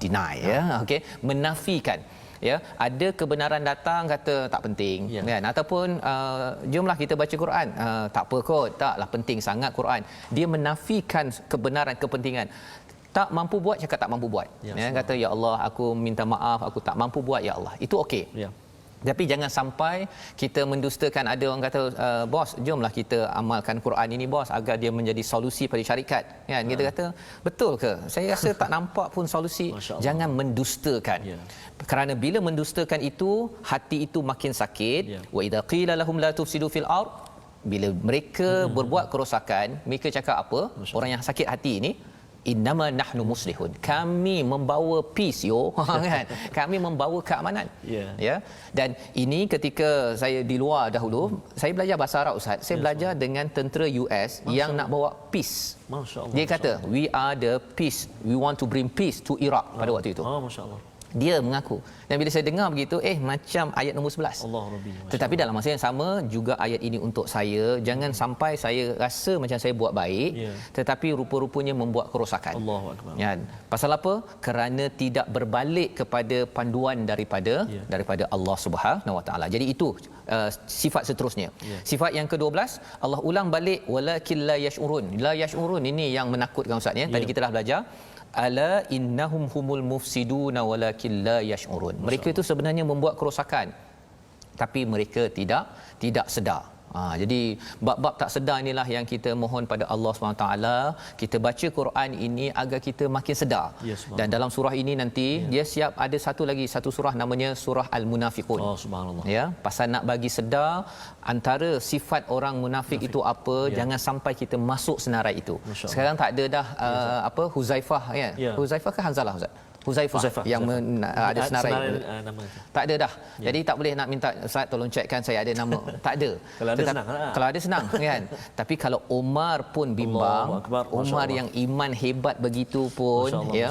Deny ya. Okey, menafikan. Ya, ada kebenaran datang kata tak penting kan, ataupun jomlah kita baca Quran, tak apa kot, taklah penting sangat Quran. Dia menafikan kebenaran, kepentingan. Tak mampu buat, cakap tak mampu buat. Ya, kata ya Allah aku minta maaf, aku tak mampu buat ya Allah. Itu okey. Tapi jangan sampai kita mendustakan. Ada orang kata bos, jomlah kita amalkan Quran ini bos agar dia menjadi solusi pada syarikat kan. Kita kata betul ke? Saya rasa tak nampak pun solusi. Jangan mendustakan. Kerana bila mendustakan itu, hati itu makin sakit. Wa idza qila lahum la tufsidu fil ard bila mereka berbuat kerosakan, mereka cakap apa? Orang yang sakit hati ini, innama nahnu muslihun, kami membawa peace yo kan, kami membawa keamanan. Ya, dan ini ketika saya di luar dahulu, saya belajar bahasa Arab Ustaz, saya belajar dengan tentera US yang nak bawa peace. Masya-Allah. Dia kata we are the peace, we want to bring peace to Iraq pada waktu itu. Masya-Allah. Dia mengaku. Dan bila saya dengar begitu, macam ayat nombor 11. Allah Rabbi. Tetapi dalam masa yang sama juga ayat ini untuk saya, jangan sampai saya rasa macam saya buat baik, tetapi rupa-rupanya membuat kerosakan. Allahu akbar. Ya. Pasal apa? Kerana tidak berbalik kepada panduan daripada Allah Subhanahu Wa Taala. Jadi itu sifat seterusnya. Sifat yang ke-12, Allah ulang balik walakin la yash'urun. La yash'urun ini yang menakutkan Ustaz ya. Tadi kita dah belajar ala innahum humul mufsiduna walakin la yash'urun. Mereka itu sebenarnya membuat kerosakan tapi mereka tidak sedar. Jadi bab-bab tak sedar inilah yang kita mohon pada Allah SWT, kita baca Quran ini agar kita makin sedar. Dan dalam surah ini nanti dia siap ada satu surah namanya surah Al-Munafiqun. Subhanallah. Ya, pasal nak bagi sedar antara sifat orang munafik itu apa, jangan sampai kita masuk senarai itu. Sekarang tak ada dah Huzaifah ya. Huzaifah ke Hanzalah Ustaz? Huzaifah yang ada senarai nama itu. Tak ada dah. Jadi tak boleh nak minta Ustaz tolong cekkan saya ada nama. Tak ada. Kalau ada senang kan. Tapi kalau Umar pun bimbang, Umar yang iman hebat begitu pun ya.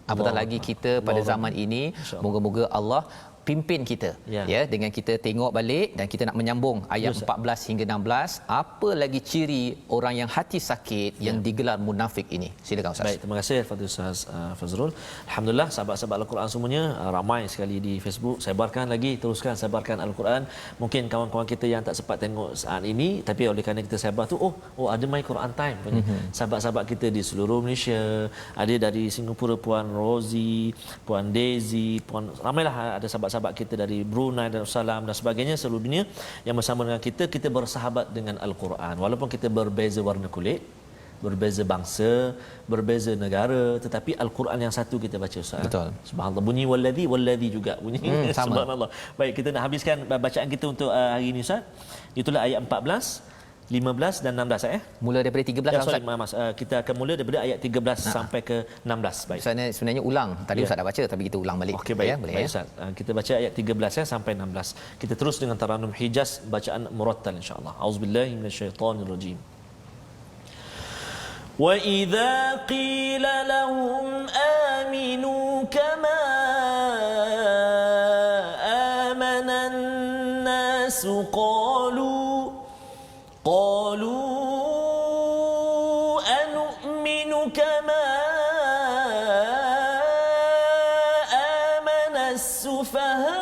Apatah lagi kita pada zaman ini, moga-moga Allah pimpin kita ya, dengan kita tengok balik dan kita nak menyambung ayat 14 hingga 16, apa lagi ciri orang yang hati sakit yang digelar munafik ini. Silakan Ustaz. Baik, terima kasih Fadil Ustaz Fazrul. Alhamdulillah sahabat-sahabat Al-Quran semuanya ramai sekali di Facebook. Sebarkan lagi, teruskan sebarkan Al-Quran. Mungkin kawan-kawan kita yang tak sempat tengok saat ini, tapi oleh kerana kita sebar tu ada My Quran Time punya. Sahabat-sahabat kita di seluruh Malaysia, ada dari Singapura Puan Rosie, Puan Daisy, Puan ramailah ada sahabat-sahabat kita dari Brunei dan Darussalam dan sebagainya, seluruh dunia yang bersama dengan kita bersahabat dengan Al-Quran. Walaupun kita berbeza warna kulit, berbeza bangsa, berbeza negara, tetapi Al-Quran yang satu kita baca Ustaz. Betul. Subhanallah, bunyi wallazi juga bunyi. Subhanallah. Baik, kita nak habiskan bacaan kita untuk hari ini Ustaz. Itulah ayat 14, 15 dan 16 Mula daripada 13 Ustaz. Kita akan mula daripada ayat 13 sampai ke 16. Baik. Sebenarnya ulang. Tadi Ustaz dah baca tapi kita ulang balik. Okey, baik. Boleh baik, Ustaz. Kita baca ayat 13 sampai 16. Kita terus dengan Taranum Hijaz, bacaan murattal insya-Allah. Auzubillahi minasyaitonirrajim. Wa idza qila lahum aminu kama amana an-nas قالوا أنؤمن كما آمن السفهاء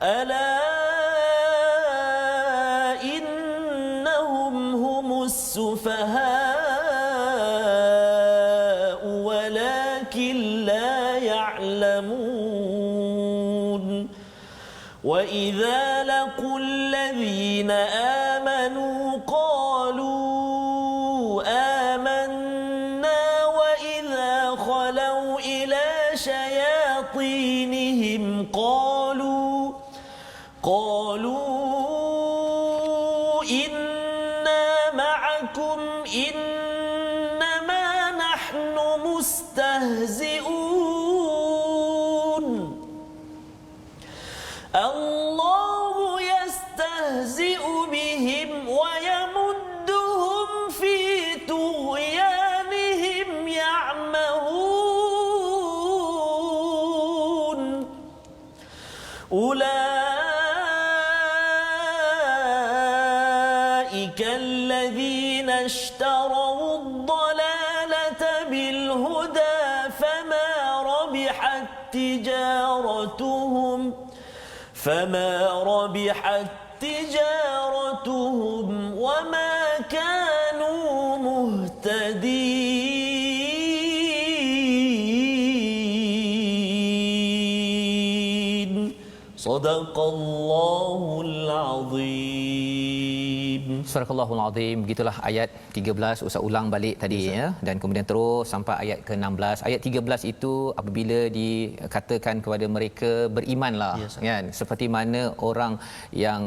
ألا إنهم هم السفهاء ولكن لا يعلمون وإذا لقوا الذين آمنوا قالوا آمنا وإذا خلوا إلى شياطينهم قالوا إنا معكم إنما نحن مستهزئون الله يستهزئ بهم ويمدهم في طغيانهم يعمهون أولئك الذين اشتروا الضلالة بالهدى فما ربحت تجارتهم وما كانوا مهتدين صدق الله العظيم Surahul Azim, begitulah ayat 13 Ustaz ulang balik tadi ya, dan kemudian terus sampai ayat ke-16. Ayat 13 itu apabila dikatakan kepada mereka berimanlah, kan, seperti mana orang yang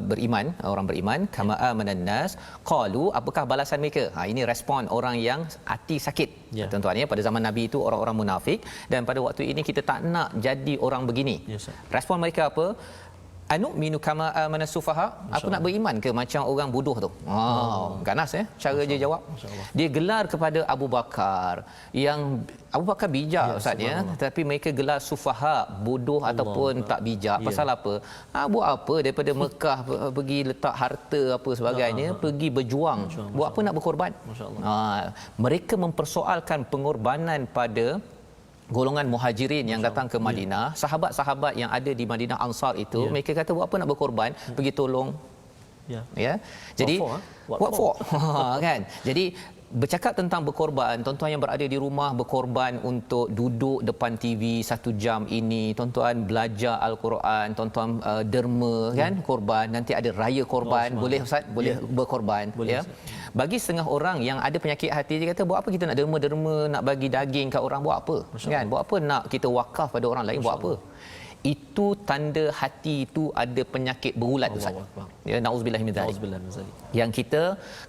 beriman kama amanan nas qalu, apakah balasan mereka? Ini respon orang yang hati sakit. Tuan-tuan ya, pada zaman Nabi itu orang-orang munafik, dan pada waktu ini kita tak nak jadi orang begini. Respon mereka apa? Anu'minu kama amana sufaha, aku nak beriman ke macam orang bodoh tu. Ganas ya cara dia jawab. Dia gelar kepada Abu Bakar, yang Abu Bakar bijak Ustaz ya, tetapi mereka gelar sufaha, bodoh ataupun tak bijak. Pasal apa? Buat apa daripada Mekah pergi letak harta apa sebagainya, pergi berjuang. Buat apa nak berkorban? Mereka mempersoalkan pengorbanan pada golongan muhajirin yang datang ke Madinah, sahabat-sahabat yang ada di Madinah Ansar itu, mereka kata buat apa nak berkorban, pergi tolong. Ya. Jadi what for? Kan? Jadi bercakap tentang berkorban, tuan-tuan yang berada di rumah berkorban untuk duduk depan TV 1 jam ini, tuan-tuan belajar al-Quran, tuan-tuan derma kan, korban, nanti ada raya korban, boleh Ustaz, boleh berkorban boleh, ya. Bagi setengah orang yang ada penyakit hati, dia kata buat apa kita nak derma-derma, nak bagi daging kat orang, buat apa? Kan? Buat apa nak kita wakaf pada orang lain, buat apa? Itu tanda hati itu ada penyakit berulat Ustaz. Ya, nauzubillah min zalik. Yang kita,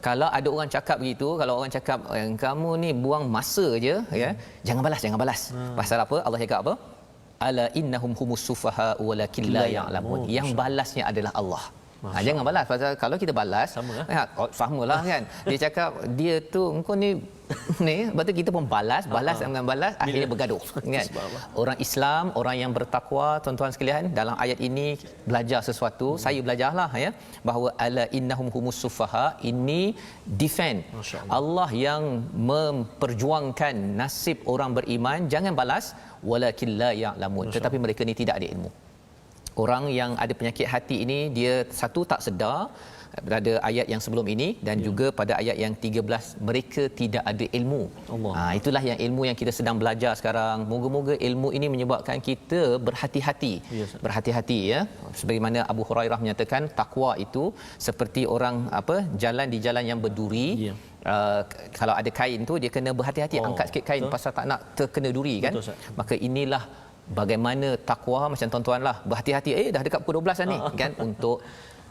kalau ada orang cakap begitu, kalau orang cakap kamu ni buang masa je ya, jangan balas. Pasal apa? Allah cakap apa? Ala innahum humus sufaha walakin la ya'lamun. Yang balasnya adalah Allah. Jangan balas, pasal kalau kita balas samalah kan. Dia cakap dia tu engkau ni lepas tu kita pun balas dengan balas, akhirnya bergaduh kan. Orang Islam, orang yang bertakwa, tuan-tuan sekalian, dalam ayat ini belajar sesuatu. Saya belajarlah ya, bahawa ala innahum humus sufaha ini defend Allah yang memperjuangkan nasib orang beriman. Jangan balas, walakin la ya'lamun, tetapi mereka ni tidak ada ilmu. Orang yang ada penyakit hati ini, dia satu tak sedar pada ayat yang sebelum ini, dan juga pada ayat yang 13 mereka tidak ada ilmu. Itulah yang ilmu yang kita sedang belajar sekarang. Moga-moga ilmu ini menyebabkan kita berhati-hati. Berhati-hati ya. Sebagaimana Abu Hurairah menyatakan, takwa itu seperti orang jalan di jalan yang berduri. Kalau ada kain tu dia kena berhati-hati, angkat sikit kain pasal tak nak terkena duri kan. Maka inilah bagaimana takwa, macam tuan-tuan lah berhati-hati, dah dekat pukul 12 dah ni kan, untuk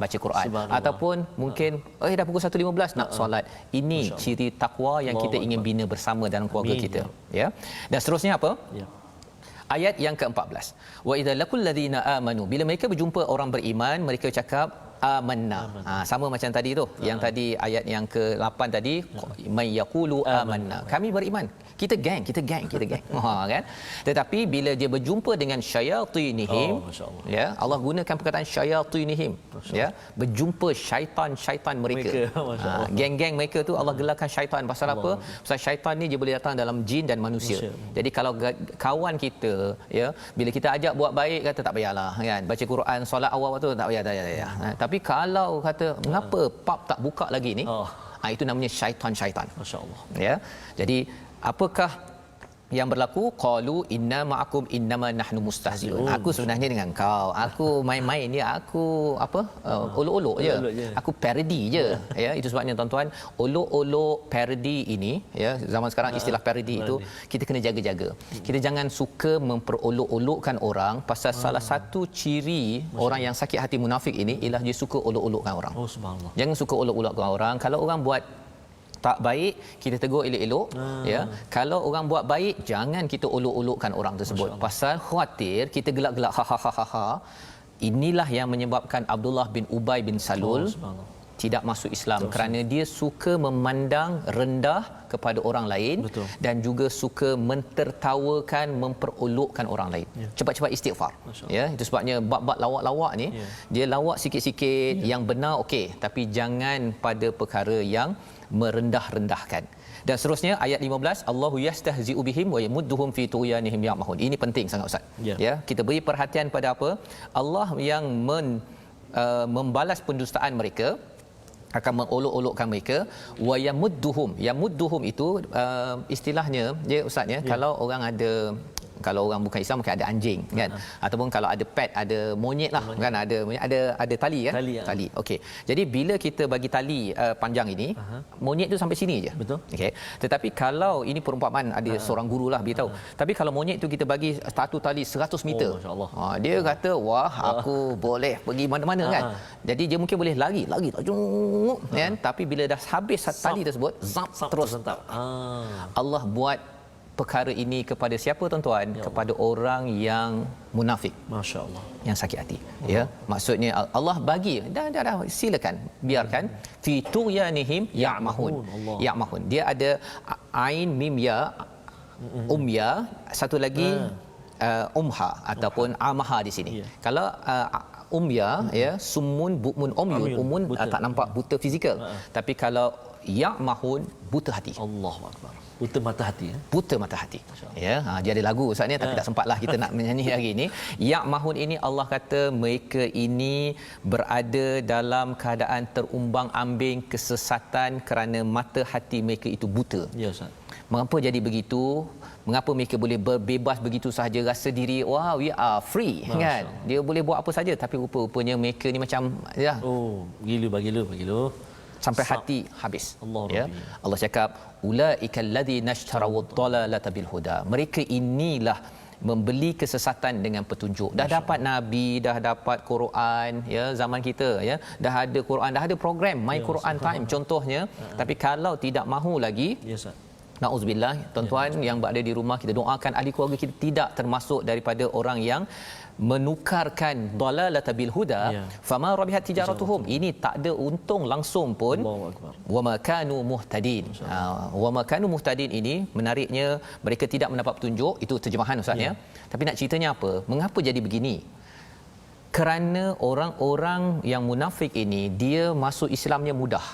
baca Quran, ataupun mungkin dah pukul 1.15 nak solat. Ini ciri takwa yang kita ingin bina bersama dalam keluarga kita ya. Dan seterusnya apa? Ayat yang ke-14, wa idza laqul ladzina amanu, bila mereka berjumpa orang beriman, mereka cakap amanna. Sama macam tadi tu, yang tadi ayat yang ke-8 tadi, may yaqulu amanna, kami beriman, kita geng kan. Tetapi bila dia berjumpa dengan syayatinihim, ya, Allah gunakan perkataan syayatinihim ya, berjumpa syaitan mereka. Geng-geng mereka tu Allah gelarkan syaitan. Pasal apa? Pasal syaitan ni dia boleh datang dalam jin dan manusia. Jadi kalau kawan kita ya, bila kita ajak buat baik, kata tak payahlah kan, baca Quran, solat awal tu tak payah. Tapi kalau kata mengapa pub tak buka lagi ni, itu namanya syaitan. Masya-Allah ya. Jadi apakah yang berlaku? Qalu inna ma'akum innama nahnu mustahzi'un. Aku sebenarnya dengan kau, aku main-main je, aku olok-olok je, aku parody je ya. Itu sebabnya tuan-tuan, olok-olok parody ini ya, zaman sekarang istilah parody itu kita kena jaga-jaga. Kita jangan suka memperolok-olokkan orang, pasal salah satu ciri orang yang sakit hati munafik ini ialah dia suka olok-olokkan orang. Subhanallah. Jangan suka olok-olokkan orang. Kalau orang buat tak baik, kita tegur elok-elok ya. Kalau orang buat baik, jangan kita olok-olokkan orang tersebut, pasal khawatir kita gelak-gelak ha. Inilah yang menyebabkan Abdullah bin Ubay bin Salul tidak masuk Islam, kerana dia suka memandang rendah kepada orang lain. Dan juga suka mentertawakan, memperolokkan orang lain. Cepat-cepat istighfar ya. Itu sebabnya bab-bab lawak-lawak ni dia lawak sikit-sikit, yang benar okey, tapi jangan pada perkara yang merendah-rendahkan. Dan seterusnya ayat 15, Allahu yastahzi'u bihim wa yamudduhum fi tughyanihim ya'mahun. Ini penting sangat Ustaz ya. Kita beri perhatian pada apa? Allah yang membalas pendustaan mereka, akan mengolok-olokkan mereka. Wa yamudduhum itu istilahnya dia Ustaz ya, kalau orang ada kalau orang bukan Islam mungkin ada anjing kan, ataupun kalau ada pet, ada monyet lah kan, ada tali kan, tali. Okey, jadi bila kita bagi tali panjang ini, monyet tu sampai sini je. Betul. Okey, tetapi kalau ini perumpamaan, ada seorang guru lah beritahu, tapi kalau monyet tu kita bagi satu tali 100 meter, masya-Allah, dia kata wah aku boleh pergi mana-mana kan. Jadi dia mungkin boleh lari tajung kan, tapi bila dah habis tali tersebut zap terus sentak. Allah buat perkara ini kepada siapa tuan-tuan? Kepada orang yang munafik, masya-Allah, yang sakit hati. Ya, maksudnya Allah bagi dah silakan, biarkan fi tuyanihim ya'mahun. Dia ada ain mim ya, umya, satu lagi umha ataupun amaha di sini. Kalau umya ya, summun bukmun umun tak nampak, buta fizikal. Tapi kalau ya'mahun, buta hati. Allahu akbar. Buta mata hati. Buta mata hati. Ya, dia ada lagu Ustaz ni, tapi tak sempatlah kita nak menyanyi hari ini. Ya'mahun ini Allah kata mereka ini berada dalam keadaan terumbang-ambing kesesatan kerana mata hati mereka itu buta. Ya Ustaz. Mengapa jadi begitu? Mengapa mereka boleh berbebas begitu sahaja, rasa diri wow we are free, kan? Dia boleh buat apa saja, tapi rupa-rupanya mereka ni macam ya. Gila. Sampai hati habis. Allah, ya. Allah cakap ulaikal ladzina ishtaraw ad-dalalata bil huda. Mereka inilah membeli kesesatan dengan petunjuk. Dah dapat nabi, dah dapat Quran, ya, zaman kita ya, dah ada Quran, dah ada program My Quran Time contohnya, tapi kalau tidak mahu lagi, nauzubillah, tuan-tuan yang berada di rumah, kita doakan ahli keluarga kita tidak termasuk daripada orang yang menukarkan dalalata bil huda, fama rabihat tijaratuhum. Ini tak ada untung langsung pun. Wama kanu muhtadin. Wama kanu muhtadin ini menariknya mereka tidak mendapat petunjuk, itu terjemahan Ustaz ya. Tapi nak ceritanya apa? Mengapa jadi begini? Kerana orang-orang yang munafik ini dia masuk Islamnya mudah.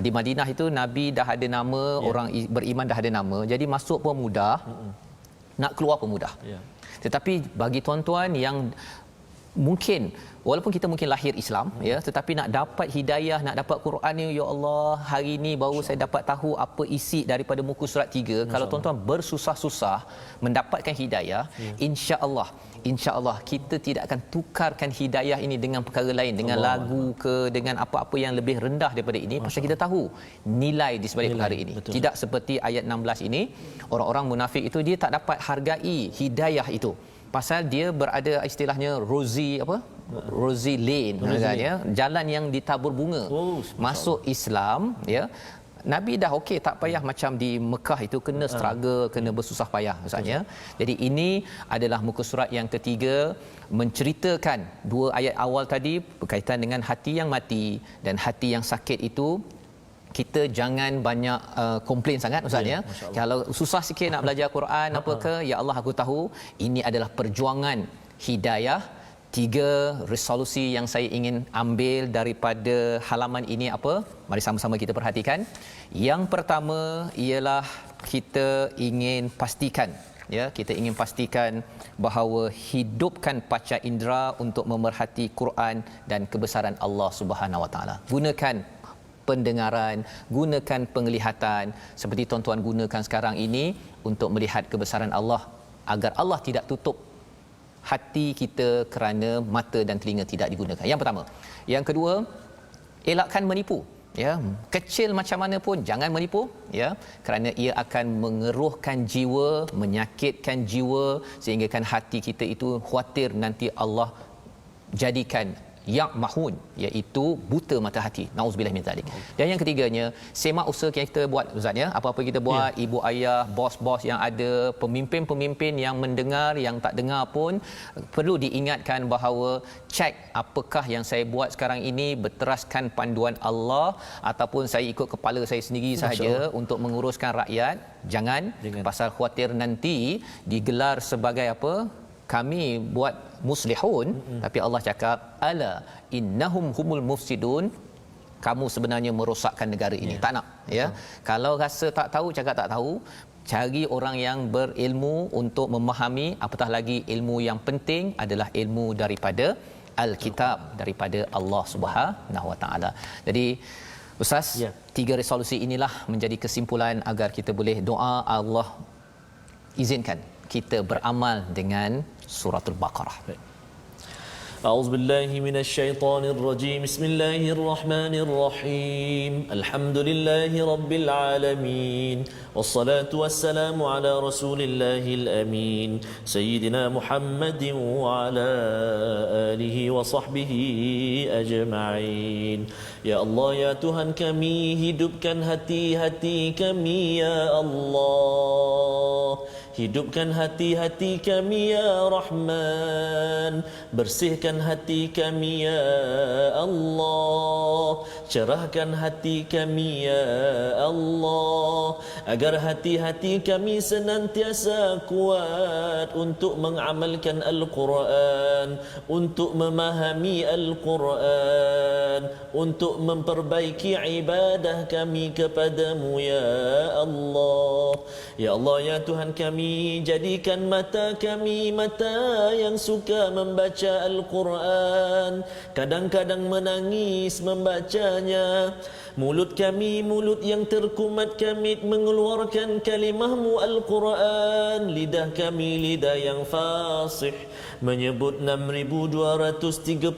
Di Madinah itu Nabi dah ada nama, orang beriman dah ada nama, jadi masuk pun mudah, nak keluar pun mudah. Tetapi bagi tuan-tuan yang mungkin walaupun kita mungkin lahir Islam ya, tetapi nak dapat hidayah, nak dapat Quran ni, ya Allah, hari ni baru saya dapat tahu apa isi daripada muka surat 3. Kalau tuan-tuan bersusah-susah mendapatkan hidayah, insya-Allah kita tidak akan tukarkan hidayah ini dengan perkara lain, dengan lagu ke, dengan apa-apa yang lebih rendah daripada ini, pasal kita tahu nilai di sebalik perkara ini. Betul. Tidak seperti ayat 16 ini, orang-orang munafik itu dia tak dapat hargai hidayah itu. Pasal dia berada istilahnya Rozi Lane kan, ya, jalan yang ditabur bunga. Masuk Islam ya, Nabi dah okey, tak payah macam di Mekah itu kena struggle, kena bersusah payah misalnya. Jadi ini adalah muka surat yang ketiga, menceritakan dua ayat awal tadi berkaitan dengan hati yang mati dan hati yang sakit itu. Kita jangan banyak komplain sangat Ustaz ya. Kalau susah sikit nak belajar Quran apa ke, ya Allah aku tahu ini adalah perjuangan hidayah. 3 resolusi yang saya ingin ambil daripada halaman ini apa? Mari sama-sama kita perhatikan. Yang pertama ialah kita ingin pastikan, ya, kita ingin pastikan bahawa hidupkan panca indera untuk memerhati Quran dan kebesaran Allah Subhanahu Wa Taala. Gunakan pendengaran, gunakan penglihatan seperti tuan-tuan gunakan sekarang ini untuk melihat kebesaran Allah, agar Allah tidak tutup hati kita kerana mata dan telinga tidak digunakan. Yang pertama. Yang kedua, elakkan menipu, ya. Kecil macam mana pun jangan menipu, ya, kerana ia akan mengeruhkan jiwa, menyakitkan jiwa, sehingga kan hati kita itu khawatir nanti Allah jadikan ya'mahun, iaitu buta mata hati. Nauzubillah min zalik. Dan yang ketiganya, semak usaha kita buat Ustaz ya. Apa-apa kita buat, ibu ayah, bos-bos yang ada, pemimpin-pemimpin yang mendengar, yang tak dengar pun perlu diingatkan bahawa cek apakah yang saya buat sekarang ini berteraskan panduan Allah ataupun saya ikut kepala saya sendiri sahaja untuk menguruskan rakyat. Jangan. Pasal khawatir nanti digelar sebagai apa? Kami buat muslihun, tapi Allah cakap ala innahum humul mufsidun, kamu sebenarnya merosakkan negara ini. Tak nak, ya. Kalau rasa tak tahu, cakap tak tahu, cari orang yang berilmu untuk memahami. Apatah lagi ilmu yang penting adalah ilmu daripada Alkitab, daripada Allah Subhanahu Wa Taala. Jadi Ustaz, 3 resolusi inilah menjadi kesimpulan agar kita boleh doa Allah izinkan kita beramal dengan suratul Baqarah. أعوذ بالله من الشيطان الرجيم بسم الله الرحمن الرحيم الحمد لله رب العالمين والصلاة والسلام على رسول الله الأمين سيدنا محمد وعلى آله وصحبه أجمعين Ya Allah, ya Tuhan kami, hidupkan hati-hati kami ya Allah. Hidupkan hati-hati kami ya Rahman, bersihkan hati kami ya Allah, cerahkan hati kami ya Allah, agar hati-hati kami senantiasa kuat untuk mengamalkan Al-Quran, untuk memahami Al-Quran, untuk memperbaiki ibadah kami kepadamu ya Allah. Ya Allah, ya Tuhan kami, jadikan mata kami mata yang suka membaca Al-Quran, kadang-kadang menangis membacanya. Mulut kami mulut yang terkumat kamit mengeluarkan kalimahmu Al-Quran. Lidah kami lidah yang fasih menyebut 6236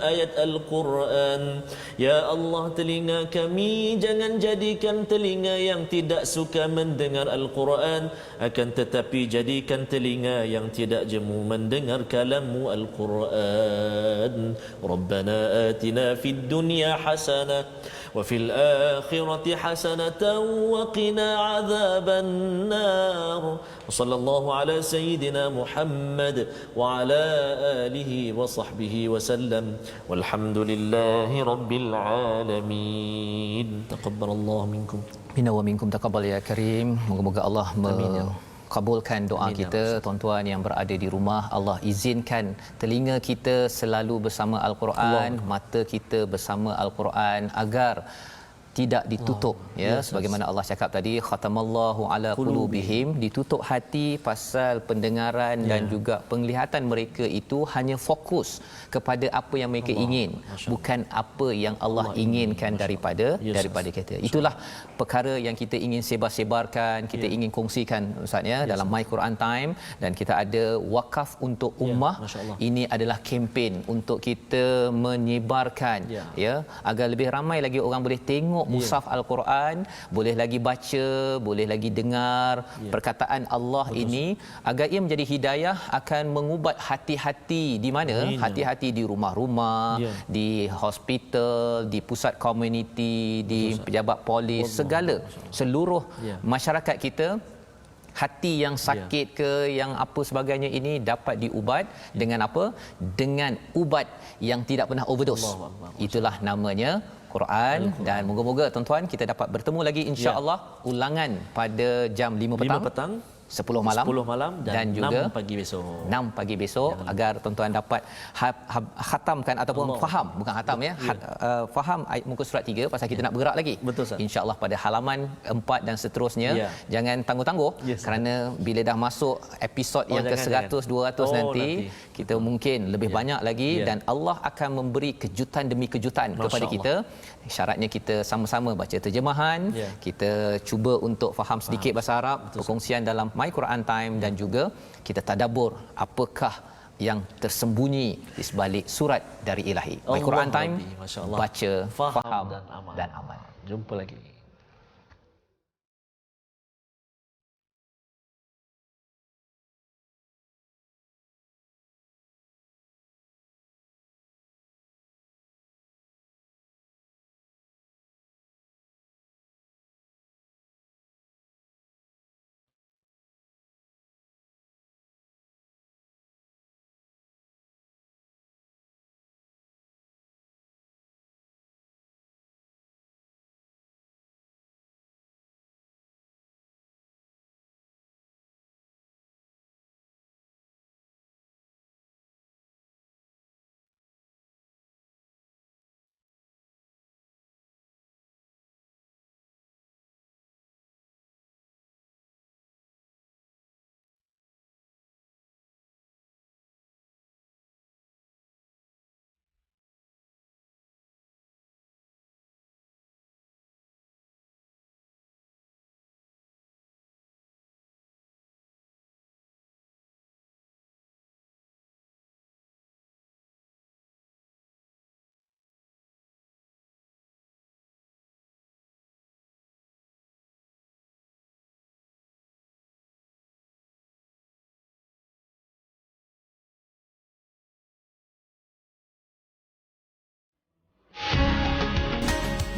ayat Al-Quran. Ya Allah, telinga kami jangan jadikan telinga yang tidak suka mendengar Al-Quran, akan tetapi jadikan telinga yang tidak jemu mendengar kalammu Al-Quran. Rabbana atina fid dunya hasanah wa fil akhirati hasanatan wa qina adzaban nar. Sallallahu ala sayyidina Muhammad wa ala alihi wa sahbihi wa sallam. Walhamdulillahi rabbil alamin. Taqabbalallahu minkum. Minna wa minkum taqabbal ya karim. Moga-moga Allah kabulkan doa Amin, kita. Tuan-tuan yang berada di rumah, Allah izinkan telinga kita selalu bersama Al-Quran, mata kita bersama Al-Quran, agar tidak ditutup sebagaimana Allah cakap tadi, khatamallahu ala qulubihim, ditutup hati pasal pendengaran dan juga penglihatan mereka itu hanya fokus kepada apa yang mereka ingin, bukan apa yang Allah inginkan daripada kita. Itulah perkara yang kita ingin sebar-sebarkan, kita ingin kongsikan Ustaz dalam My Quran Time, dan kita ada wakaf untuk ummah. Ini adalah kempen untuk kita menyebarkan agar lebih ramai lagi orang boleh tengok mushaf Al-Quran, boleh lagi baca, boleh lagi dengar perkataan Allah ini, agar ia menjadi hidayah, akan mengubat hati-hati di mana? Hati-hati di rumah-rumah, di hospital, di pusat komuniti, di pejabat polis, segala seluruh masyarakat kita. Hati yang sakit ke yang apa sebagainya ini dapat diubat dengan apa? Dengan ubat yang tidak pernah overdose. Itulah namanya Quran. Dan moga-moga tuan-tuan kita dapat bertemu lagi insya-Allah ulangan pada jam 5 petang 10 malam dan juga 6 pagi besok. 6 pagi besok agar tuan-tuan dapat khatamkan ataupun faham, bukan khatam faham ayat muka surat 3 pasal kita nak bergerak lagi. Insya-Allah pada halaman 4 dan seterusnya. Jangan tangguh-tangguh kerana bila dah masuk episod yang ke 100 200 nanti kita mungkin lebih banyak lagi dan Allah akan memberi kejutan demi kejutan kepada kita. Syaratnya kita sama-sama baca terjemahan, kita cuba untuk faham sedikit bahasa Arab, perkongsian dalam My Quran Time, dan juga kita tadabbur apakah yang tersembunyi di sebalik surat dari Ilahi. My Quran Time, baca, faham dan amal. Jumpa lagi.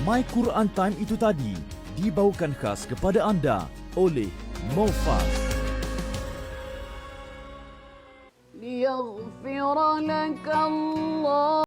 My Quran Time itu tadi dibawakan khas kepada anda oleh Mofas. ليغفر لك الله